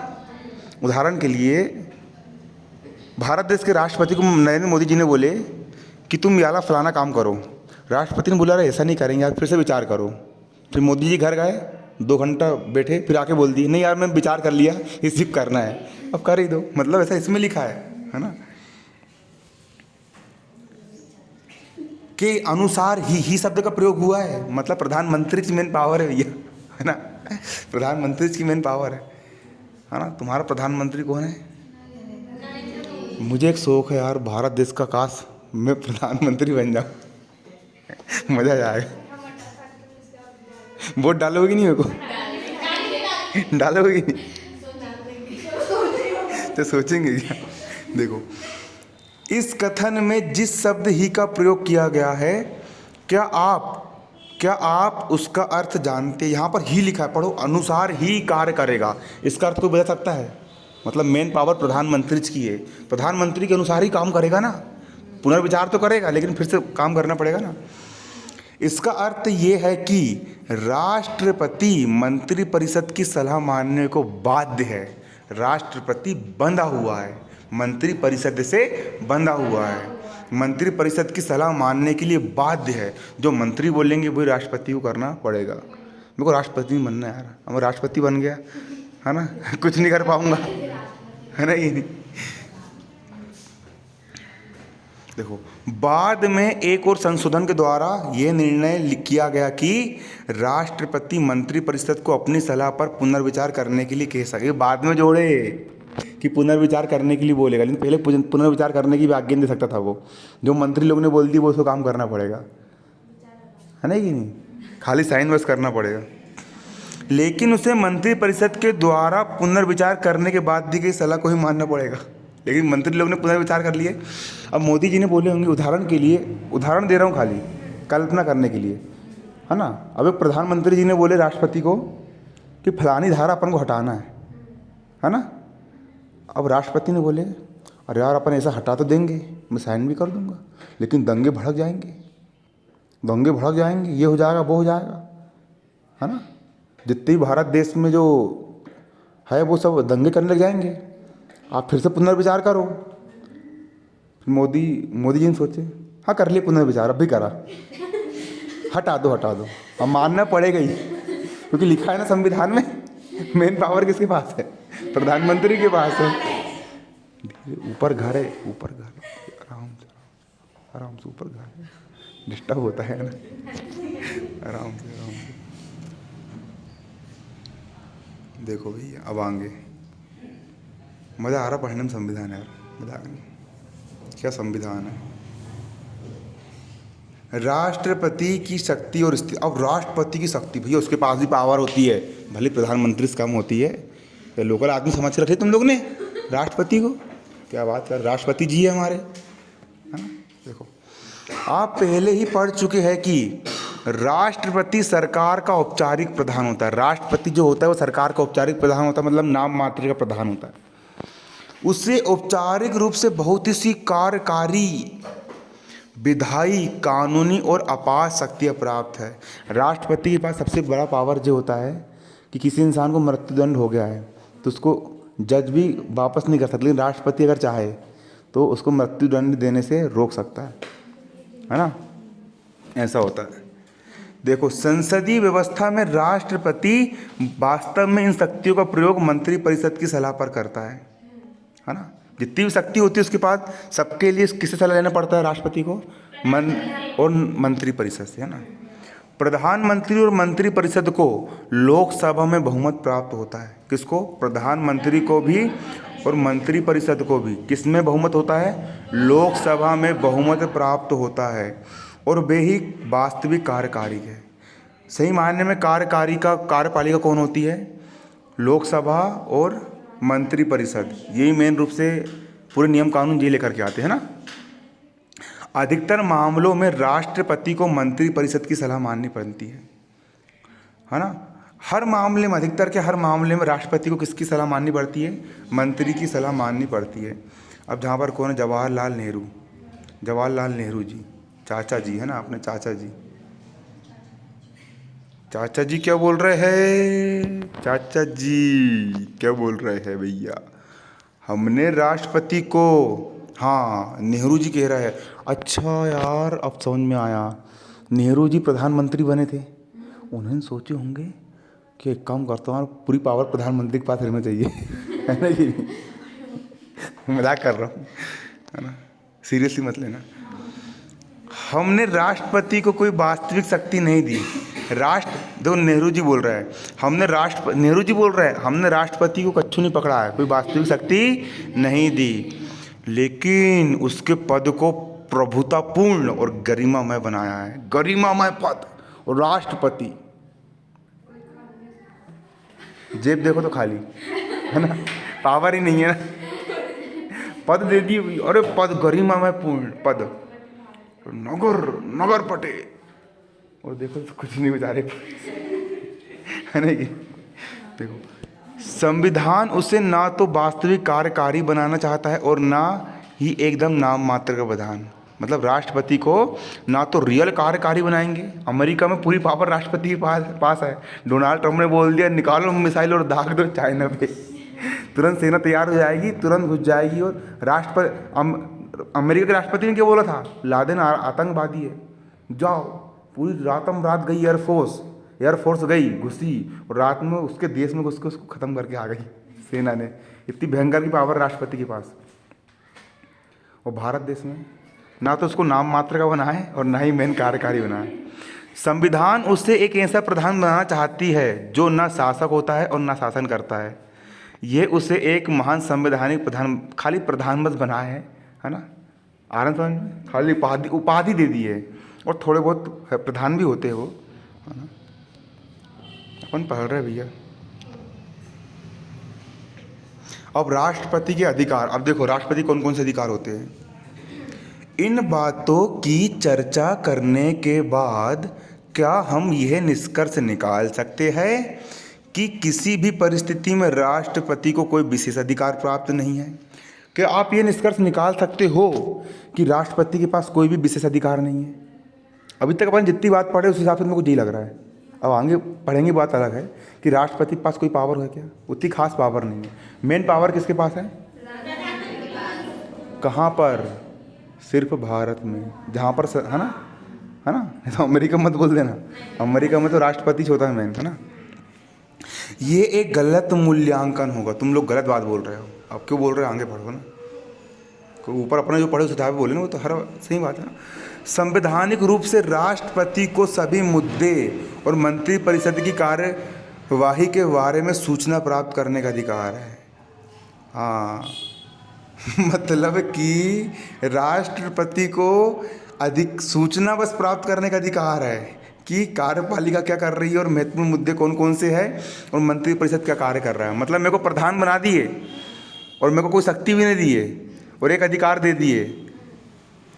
उदाहरण के लिए भारत देश के राष्ट्रपति को नरेंद्र मोदी जी ने बोले कि तुम याला फलाना काम करो, राष्ट्रपति ने बोला अरे ऐसा नहीं करेंगे यार, फिर से विचार करो। फिर मोदी जी घर गए, 2 घंटा बैठे, फिर आके बोल दिए नहीं यार मैं विचार कर लिया, इसी करना है, अब कर ही दो। मतलब ऐसा इसमें लिखा है ना, के अनुसार ही शब्द का प्रयोग हुआ है। मतलब प्रधानमंत्री की मेन पावर है भैया, है ना, प्रधानमंत्री की मेन पावर है। है ना। तुम्हारा प्रधानमंत्री कौन है? मुझे एक शौक है यार, भारत देश का, काश मैं प्रधानमंत्री बन जाऊँ, मज़ा आ जाएगा। वोट डालोगे कि नहीं मेरे को? डालोगे कि नहीं? तो सोचेंगे क्या? देखो, इस कथन में जिस शब्द ही का प्रयोग किया गया है, क्या आप उसका अर्थ जानते? यहाँ पर ही लिखा है, पढ़ो, अनुसार ही कार्य करेगा। इसका अर्थ कोई बता सकता है? मतलब मेन पावर प्रधानमंत्री की है, प्रधानमंत्री के अनुसार ही काम करेगा ना। पुनर्विचार तो करेगा लेकिन फिर से काम करना पड़ेगा ना। इसका अर्थ ये है कि राष्ट्रपति मंत्रिपरिषद की सलाह मानने को बाध्य है। राष्ट्रपति बंधा हुआ है, मंत्रिपरिषद से बंधा हुआ है, मंत्रिपरिषद की सलाह मानने के लिए बाध्य है। जो मंत्री बोलेंगे वही राष्ट्रपति को करना पड़ेगा। मेरे को राष्ट्रपति नहीं बनना यार, अब राष्ट्रपति बन गया है ना, कुछ नहीं कर पाऊंगा, है ना। ये नहीं, देखो, बाद में एक और संशोधन के द्वारा यह निर्णय किया गया कि राष्ट्रपति मंत्रिपरिषद को अपनी सलाह पर पुनर्विचार करने के लिए कह सके। बाद में जोड़े कि पुनर्विचार करने के लिए बोलेगा, लेकिन पहले पुनर्विचार करने की भी आज्ञा दे सकता था वो। जो मंत्री लोग ने बोल दी वो उसको काम करना पड़ेगा, है ना कि नहीं, खाली साइन बस करना पड़ेगा। लेकिन उसे मंत्रिपरिषद के द्वारा पुनर्विचार करने के बाद दी गई सलाह को ही मानना पड़ेगा। लेकिन मंत्री लोग ने पुनर्विचार कर लिए। अब मोदी जी ने बोले होंगे, उदाहरण के लिए, उदाहरण दे रहा हूँ खाली कल्पना करने के लिए, है ना। अब एक प्रधानमंत्री जी ने बोले राष्ट्रपति को कि फलानी धारा अपन को हटाना है ना। अब राष्ट्रपति ने बोले अरे यार अपन ऐसा हटा तो देंगे, मैं साइन भी कर दूंगा, लेकिन दंगे भड़क जाएंगे, ये हो जाएगा, वो हो जाएगा, है ना। जितने भी भारत देश में जो है वो सब दंगे करने लग जाएंगे, आप फिर से पुनर्विचार करो। मोदी जी ने सोचे, हाँ कर लिए पुनर्विचार, अब भी करा, हटा दो। अब मानना पड़ेगा ही, क्योंकि लिखा है ना संविधान में, मेन पावर किसके पास है? प्रधानमंत्री के पास है। ऊपर घर है, आराम से ऊपर घर है, डिस्टर्ब होता है ना, आराम से। देखो भैया, अब आगे मज़ा आ रहा पढ़ने में। संविधान है यार, मज़ा आ गया, क्या संविधान है। राष्ट्रपति की शक्ति और स्थिति। अब राष्ट्रपति की शक्ति, भैया उसके पास भी पावर होती है, भले प्रधानमंत्री से कम होती है। तो लोकल आदमी समझ के रखे तुम लोग ने राष्ट्रपति को, क्या बात कर, राष्ट्रपति जी है हमारे, है ना। देखो, आप पहले ही पढ़ चुके हैं कि राष्ट्रपति सरकार का औपचारिक प्रधान होता है। राष्ट्रपति जो होता है वो सरकार का औपचारिक प्रधान होता है, मतलब नाम मात्र का प्रधान होता है। उससे औपचारिक रूप से बहुत सी कार्यकारी, विधायी, कानूनी और अपार शक्तियाँ प्राप्त है। राष्ट्रपति के पास सबसे बड़ा पावर जो होता है कि किसी इंसान को मृत्युदंड हो गया है तो उसको जज भी वापस नहीं कर सकता, लेकिन राष्ट्रपति अगर चाहे तो उसको मृत्युदंड देने से रोक सकता है ना, ऐसा होता है। देखो, संसदीय व्यवस्था में राष्ट्रपति वास्तव में इन शक्तियों का प्रयोग मंत्रिपरिषद की सलाह पर करता है ना। जितनी भी शक्ति होती है उसके पास, सबके लिए किससे सलाह लेना पड़ता है? राष्ट्रपति को और मंत्रिपरिषद से, है ना। प्रधानमंत्री और मंत्रिपरिषद को लोकसभा में बहुमत प्राप्त होता है। किसको? प्रधानमंत्री को भी और मंत्रिपरिषद को भी। किस में बहुमत होता है? लोकसभा में बहुमत प्राप्त होता है, और वे ही वास्तविक कार्यकारी है। सही मायने में कार्यपालिका कौन होती है? लोकसभा और मंत्रिपरिषद। यही मेन रूप से पूरे नियम कानून ये लेकर के आते हैं ना। अधिकतर मामलों में राष्ट्रपति को मंत्रिपरिषद की सलाह माननी पड़ती है ना। हर मामले में, अधिकतर के हर मामले में राष्ट्रपति को किसकी सलाह माननी पड़ती है? मंत्री की सलाह माननी पड़ती है। अब जहाँ पर कौन है? जवाहरलाल नेहरू जी, चाचा जी, है ना, अपने चाचा जी क्या बोल रहे हैं? चाचा जी क्या बोल रहे हैं भैया? हमने राष्ट्रपति को, हाँ नेहरू जी कह रहे हैं। अच्छा यार, अब समझ में आया, नेहरू जी प्रधानमंत्री बने थे, उन्होंने सोचे होंगे कि एक काम करता हूँ, पूरी पावर प्रधानमंत्री के पास रहना चाहिए, है ना कि मजाक कर रहा हूँ, है ना, सीरियसली मत लेना। हमने राष्ट्रपति को कोई वास्तविक शक्ति नहीं दी। देखो नेहरू जी बोल रहा है, नेहरू जी बोल रहा है हमने राष्ट्रपति को कच्छू नहीं पकड़ा है, कोई वास्तविक शक्ति नहीं दी, लेकिन उसके पद को प्रभुतापूर्ण और गरिमामय बनाया है। गरिमामय पद और राष्ट्रपति, जेब देखो तो खाली है ना, पावर ही नहीं है ना, पद दे दी। अरे पद गरिमामय पूर्ण पद, नगर नगर पटे, और देखो तो कुछ नहीं बेचारे है ना कि देखो संविधान उसे ना तो वास्तविक कार्यकारी बनाना चाहता है और ना ही एकदम नाम मात्र का विधान। मतलब राष्ट्रपति को ना तो रियल कार्यकारी बनाएंगे, अमेरिका में पूरी पावर राष्ट्रपति के पास है। डोनाल्ड ट्रंप ने बोल दिया निकालो मिसाइल और दाग दो चाइना पे, तुरंत सेना तैयार हो जाएगी, तुरंत घुस जाएगी। और अमेरिका के राष्ट्रपति ने क्या बोला था, लादेन आतंकवादी है, जाओ। पूरी रातम रात गई एयरफोर्स गई घुसी और रात में उसके देश में घुस के उसको ख़त्म करके आ गई सेना ने। इतनी भयंकर की पावर राष्ट्रपति के पास। और भारत देश में ना तो उसको नाम मात्र का बना है और ना ही मेन कार्यकारी बना है। संविधान उससे एक ऐसा प्रधान बनाना चाहती है जो ना शासक होता है और ना शासन करता है। ये उसे एक महान संवैधानिक प्रधान, खाली प्रधान बस बना है ना, आनंद समझ में, खाली उपाधि दे दी है। और थोड़े बहुत प्रधान भी होते हैं वो, है ना, अपन पढ़ रहे भैया। अब राष्ट्रपति के अधिकार, अब देखो राष्ट्रपति कौन कौन से अधिकार होते हैं। इन बातों की चर्चा करने के बाद क्या हम यह निष्कर्ष निकाल सकते हैं कि किसी भी परिस्थिति में राष्ट्रपति को कोई विशेष अधिकार प्राप्त नहीं है? क्या आप ये निष्कर्ष निकाल सकते हो कि राष्ट्रपति के पास कोई भी विशेष अधिकार नहीं है? अभी तक अपन जितनी बात पढ़े उस हिसाब से मेरे को यही लग रहा है। अब आगे पढ़ेंगे बात अलग है कि राष्ट्रपति के पास कोई पावर है क्या? उतनी खास पावर नहीं है। मेन पावर किसके पास है? कहाँ पर? सिर्फ भारत में, जहाँ पर है ना, तो अमेरिका मत बोल देना, अमेरिका में तो राष्ट्रपति होता है मेन, है ना। ये एक गलत मूल्यांकन होगा, तुम लोग गलत बात बोल रहे हो। अब क्यों बोल रहे हो, आगे पढ़ो ना, कोई ऊपर अपना जो पढ़े उस हिसाब बोले ना, वो तो हर सही बात है ना। संवैधानिक रूप से राष्ट्रपति को सभी मुद्दे और मंत्रिपरिषद की कार्यवाही के बारे में सूचना प्राप्त करने का अधिकार है। हाँ मतलब कि राष्ट्रपति को अधिक सूचना बस प्राप्त करने का अधिकार है कि कार्यपालिका क्या कर रही है और महत्वपूर्ण मुद्दे कौन कौन से हैं और मंत्रिपरिषद क्या कार्य कर रहा है। मतलब मेरे को प्रधान बना दिए और मेरे को कोई शक्ति भी नहीं दी है और एक अधिकार दे दिए,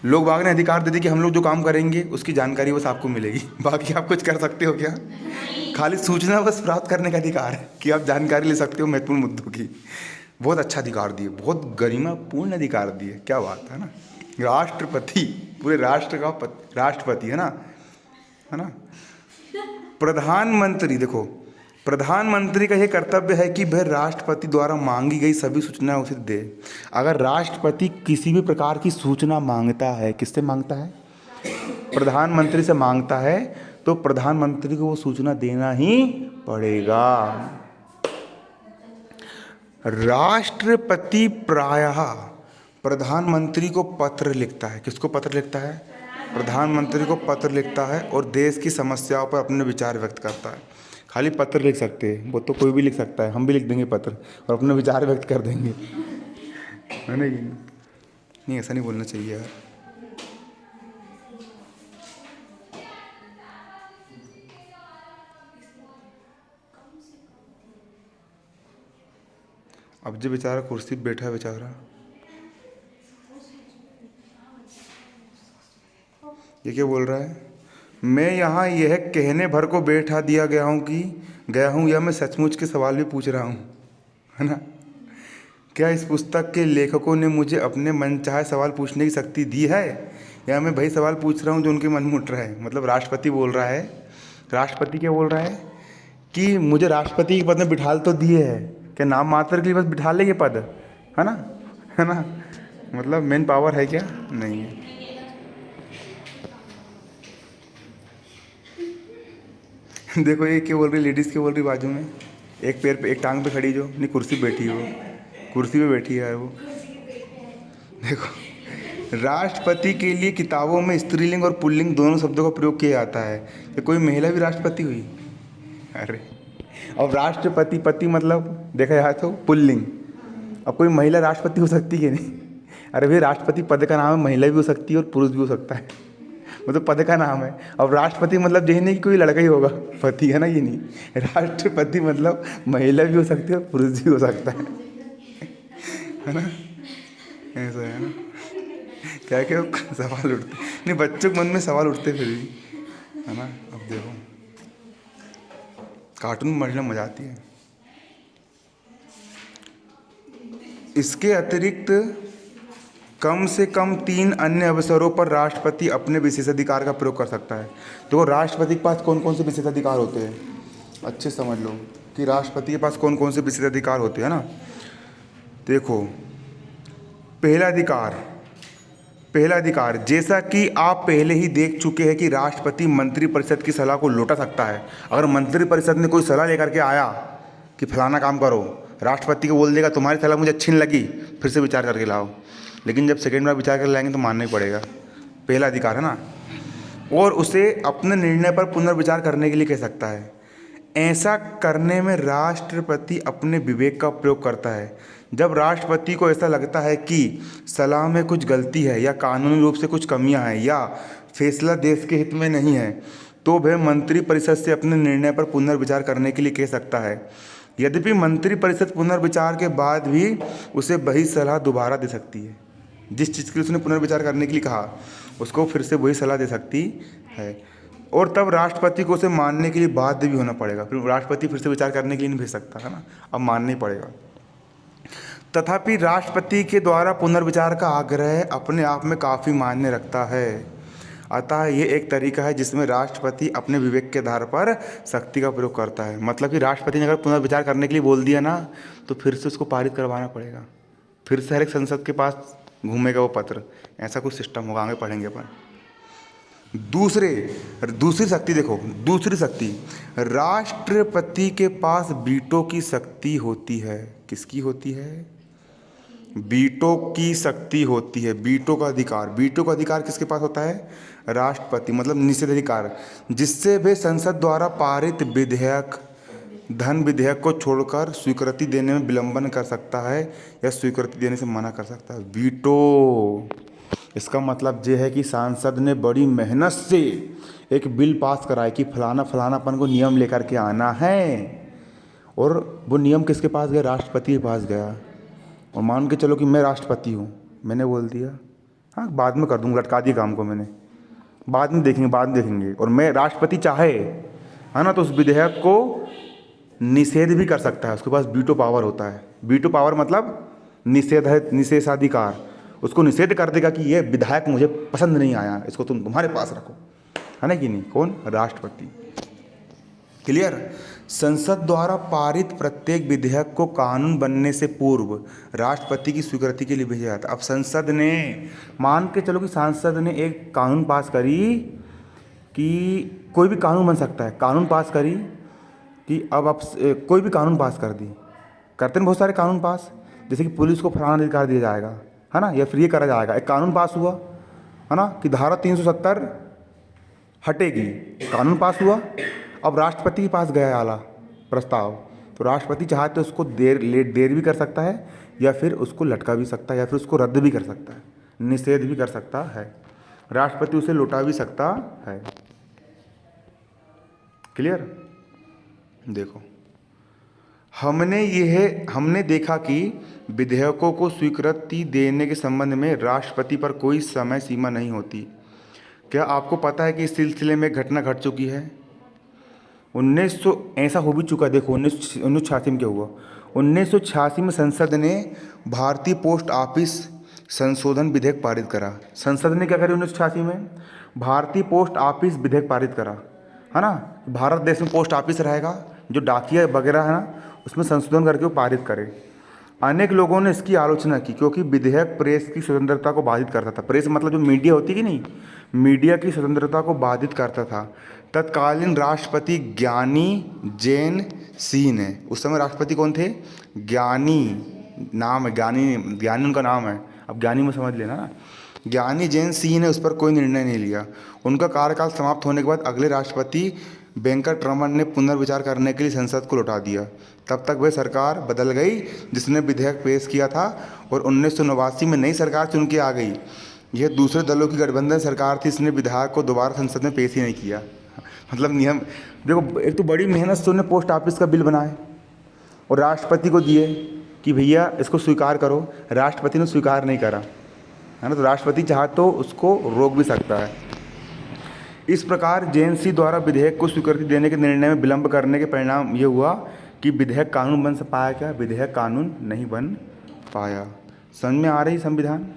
लोग बाग ने अधिकार दे दी कि हम लोग जो काम करेंगे उसकी जानकारी बस आपको मिलेगी, बाकी आप कुछ कर सकते हो क्या? खाली सूचना बस प्राप्त करने का अधिकार है कि आप जानकारी ले सकते हो महत्वपूर्ण मुद्दों की। बहुत अच्छा अधिकार दिए, बहुत गरिमापूर्ण अधिकार दिए, क्या बात है ना। राष्ट्रपति पूरे राष्ट्र का राष्ट्रपति है ना। प्रधानमंत्री, देखो प्रधानमंत्री का यह कर्तव्य है कि वह राष्ट्रपति द्वारा मांगी गई सभी सूचनाएं उसे दे। अगर राष्ट्रपति किसी भी प्रकार की सूचना मांगता है, किससे मांगता है? प्रधानमंत्री से मांगता है, तो प्रधानमंत्री को वो सूचना देना ही पड़ेगा। राष्ट्रपति प्रायः प्रधानमंत्री को पत्र लिखता है। किसको पत्र लिखता है? प्रधानमंत्री को पत्र लिखता है और देश की समस्याओं पर अपने विचार व्यक्त करता है। खाली पत्र लिख सकते हैं, वो तो कोई भी लिख सकता है, हम भी लिख देंगे पत्र और अपने विचार व्यक्त कर देंगे, है ना। नहीं, ऐसा नहीं बोलना चाहिए यार। अब जो बेचारा कुर्सी पे बैठा है बेचारा, ये क्या बोल रहा है? मैं यहाँ यह कहने भर को बैठा दिया गया हूँ या मैं सचमुच के सवाल भी पूछ रहा हूँ, है ना। क्या इस पुस्तक के लेखकों ने मुझे अपने मनचाहे सवाल पूछने की शक्ति दी है या मैं वही सवाल पूछ रहा हूँ जो उनके मन में उठ रहा है? मतलब राष्ट्रपति बोल रहा है, राष्ट्रपति क्या बोल रहा है कि मुझे राष्ट्रपति के पद में बिठाल तो दिए है, क्या नाम मात्र के लिए बस बिठा लेंगे पद, है ना। मतलब मेन पावर है क्या? नहीं है। देखो ये क्या बोल रही, लेडीज़ क्या बोल रही बाजू में, एक पैर पे एक टांग पे खड़ी, जो नहीं कुर्सी बैठी है, वो कुर्सी पे बैठी है वो। देखो राष्ट्रपति के लिए किताबों में स्त्रीलिंग और पुल्लिंग दोनों शब्दों का प्रयोग किया जाता है। कि कोई महिला भी राष्ट्रपति हुई? अरे, अब राष्ट्रपति पति मतलब देखा जाए तो पुल्लिंग। अब कोई महिला राष्ट्रपति हो सकती है नहीं? अरे भाई, राष्ट्रपति पद का नाम है, महिला भी हो सकती है और पुरुष भी हो सकता है, मतलब पद का नाम है। अब राष्ट्रपति मतलब यही नहीं कि कोई लड़का ही होगा पति, है ना, ये नहीं। राष्ट्रपति मतलब महिला भी हो सकती है और पुरुष भी हो सकता है ना, ऐसा है ना। क्या क्या सवाल उठते नहीं, बच्चों के मन में सवाल उठते फिर भी, है ना। अब देखो, कार्टून में मजा मजा आती है। इसके अतिरिक्त कम से कम 3 अन्य अवसरों पर राष्ट्रपति अपने विशेषाधिकार का प्रयोग कर सकता है। तो राष्ट्रपति के पास कौन कौन से विशेषाधिकार होते हैं, अच्छे समझ लो कि राष्ट्रपति के पास कौन कौन से विशेषाधिकार होते हैं ना। देखो, पहला अधिकार, जैसा कि आप पहले ही देख चुके हैं कि राष्ट्रपति मंत्रिपरिषद की सलाह को लौटा सकता है। अगर मंत्रिपरिषद ने कोई सलाह लेकर के आया कि फलाना काम करो, राष्ट्रपति को बोल देगा तुम्हारी सलाह मुझे अच्छी नहीं लगी, फिर से विचार करके लाओ। लेकिन जब सेकेंड बार विचार कर लाएंगे तो मानना ही पड़ेगा, पहला अधिकार है ना। और उसे अपने निर्णय पर पुनर्विचार करने के लिए कह सकता है। ऐसा करने में राष्ट्रपति अपने विवेक का प्रयोग करता है। जब राष्ट्रपति को ऐसा लगता है कि सलाह में कुछ गलती है या कानूनी रूप से कुछ कमियां हैं या फैसला देश के हित में नहीं है, तो वह मंत्रिपरिषद से अपने निर्णय पर पुनर्विचार करने के लिए कह सकता है। यद्यपि मंत्रिपरिषद पुनर्विचार के बाद भी उसे वही सलाह दोबारा दे सकती है। जिस चीज़ के लिए उसने पुनर्विचार करने के लिए कहा, उसको फिर से वही सलाह दे सकती है। और तब राष्ट्रपति को उसे मानने के लिए बाध्य भी होना पड़ेगा। फिर राष्ट्रपति फिर से विचार करने के लिए नहीं भेज सकता, है ना, अब मानना ही पड़ेगा। तथापि राष्ट्रपति के द्वारा पुनर्विचार का आग्रह अपने आप में काफ़ी मायने रखता है। अतः ये एक तरीका है जिसमें राष्ट्रपति अपने विवेक के आधार पर शक्ति का प्रयोग करता है। मतलब कि राष्ट्रपति ने अगर पुनर्विचार करने के लिए बोल दिया ना, तो फिर से उसको पारित करवाना पड़ेगा, फिर से हर एक संसद के पास घूमेगा वो पत्र। ऐसा कुछ सिस्टम होगा, आगे पढ़ेंगे अपन। दूसरी शक्ति देखो, दूसरी शक्ति, राष्ट्रपति के पास वीटो की शक्ति होती है। किसकी होती है? वीटो की शक्ति होती है, वीटो का अधिकार। वीटो का अधिकार किसके पास होता है? राष्ट्रपति, मतलब निषेधाधिकार, जिससे वे संसद द्वारा पारित धन विधेयक को छोड़कर स्वीकृति देने में विलंबन कर सकता है या स्वीकृति देने से मना कर सकता है। वीटो, इसका मतलब ये है कि सांसद ने बड़ी मेहनत से एक बिल पास कराया कि फलाना फलानापन को नियम लेकर के आना है, और वो नियम किसके पास गया? राष्ट्रपति के पास गया। और मान के चलो कि मैं राष्ट्रपति हूँ, मैंने बोल दिया हाँ बाद में कर दूँगा, लटका दिया काम को मैंने, बाद में देखेंगे, और मैं राष्ट्रपति चाहे, है ना, तो उस विधेयक को निषेध भी कर सकता है। उसके पास वीटो पावर होता है। वीटो पावर मतलब निषेधाधिकार। उसको निषेध कर देगा कि ये विधायक मुझे पसंद नहीं आया, इसको तुम्हारे पास रखो, है ना कि नहीं? कौन? राष्ट्रपति। क्लियर? संसद द्वारा पारित प्रत्येक विधेयक को कानून बनने से पूर्व राष्ट्रपति की स्वीकृति के लिए भेजा जाता है। अब संसद ने, मान के चलो कि सांसद ने एक कानून पास करी कि कोई भी कानून बन सकता है, कानून पास करी कि अब आप कोई भी कानून पास कर दी, करते हैं बहुत सारे कानून पास, जैसे कि पुलिस को फलाना अधिकार दिया जाएगा, है ना, या फिर ये करा जाएगा। एक कानून पास हुआ, है ना, कि धारा 370 हटेगी, कानून पास हुआ। अब राष्ट्रपति के पास गया आला प्रस्ताव, तो राष्ट्रपति चाहे तो उसको देर भी कर सकता है, या फिर उसको लटका भी सकता है, या फिर उसको रद्द भी कर सकता है, निषेध भी कर सकता है। राष्ट्रपति उसे लौटा भी सकता है। क्लियर? देखो, हमने देखा कि विधेयकों को स्वीकृति देने के संबंध में राष्ट्रपति पर कोई समय सीमा नहीं होती। क्या आपको पता है कि इस सिलसिले में घटना घट चुकी है? 1900 ऐसा हो भी चुका है। देखो 1986 में क्या हुआ? 1986 में संसद ने भारतीय पोस्ट ऑफिस संशोधन विधेयक पारित करा। संसद ने क्या करा 1986 में? भारतीय पोस्ट ऑफिस विधेयक पारित करा, है ना। भारत देश में पोस्ट ऑफिस रहेगा, जो डाकिया वगैरह है ना, उसमें संशोधन करके वो पारित करे। अनेक लोगों ने इसकी आलोचना की क्योंकि विधेयक प्रेस की स्वतंत्रता को बाधित करता था। प्रेस मतलब जो मीडिया होती कि नहीं, मीडिया की स्वतंत्रता को बाधित करता था। तत्कालीन राष्ट्रपति ज्ञानी जैन सिंह ने, उस समय राष्ट्रपति कौन थे? ज्ञानी नाम है, ज्ञानी उनका नाम है, अब ज्ञानी में समझ लेना ना। ज्ञानी जैन सिंह ने उस पर कोई निर्णय नहीं लिया। उनका कार्यकाल समाप्त होने के बाद अगले राष्ट्रपति वेंकटरमन ने पुनर्विचार करने के लिए संसद को लौटा दिया। तब तक वह सरकार बदल गई जिसने विधेयक पेश किया था और 1989 में नई सरकार चुन के आ गई। यह दूसरे दलों की गठबंधन सरकार थी, इसने विधेयक को दोबारा संसद में पेश ही नहीं किया। मतलब नियम देखो, एक तो बड़ी मेहनत से उन्होंने पोस्ट ऑफिस का बिल बनाए और राष्ट्रपति को दिए कि भैया इसको स्वीकार करो। राष्ट्रपति ने स्वीकार नहीं करा, है ना। तो राष्ट्रपति चाहे तो उसको रोक भी सकता है। इस प्रकार जेएनसी द्वारा विधेयक को स्वीकृति देने के निर्णय में विलंब करने के परिणाम ये हुआ कि विधेयक कानून बन पाया क्या? विधेयक कानून नहीं बन पाया। समझ में आ रही संविधान?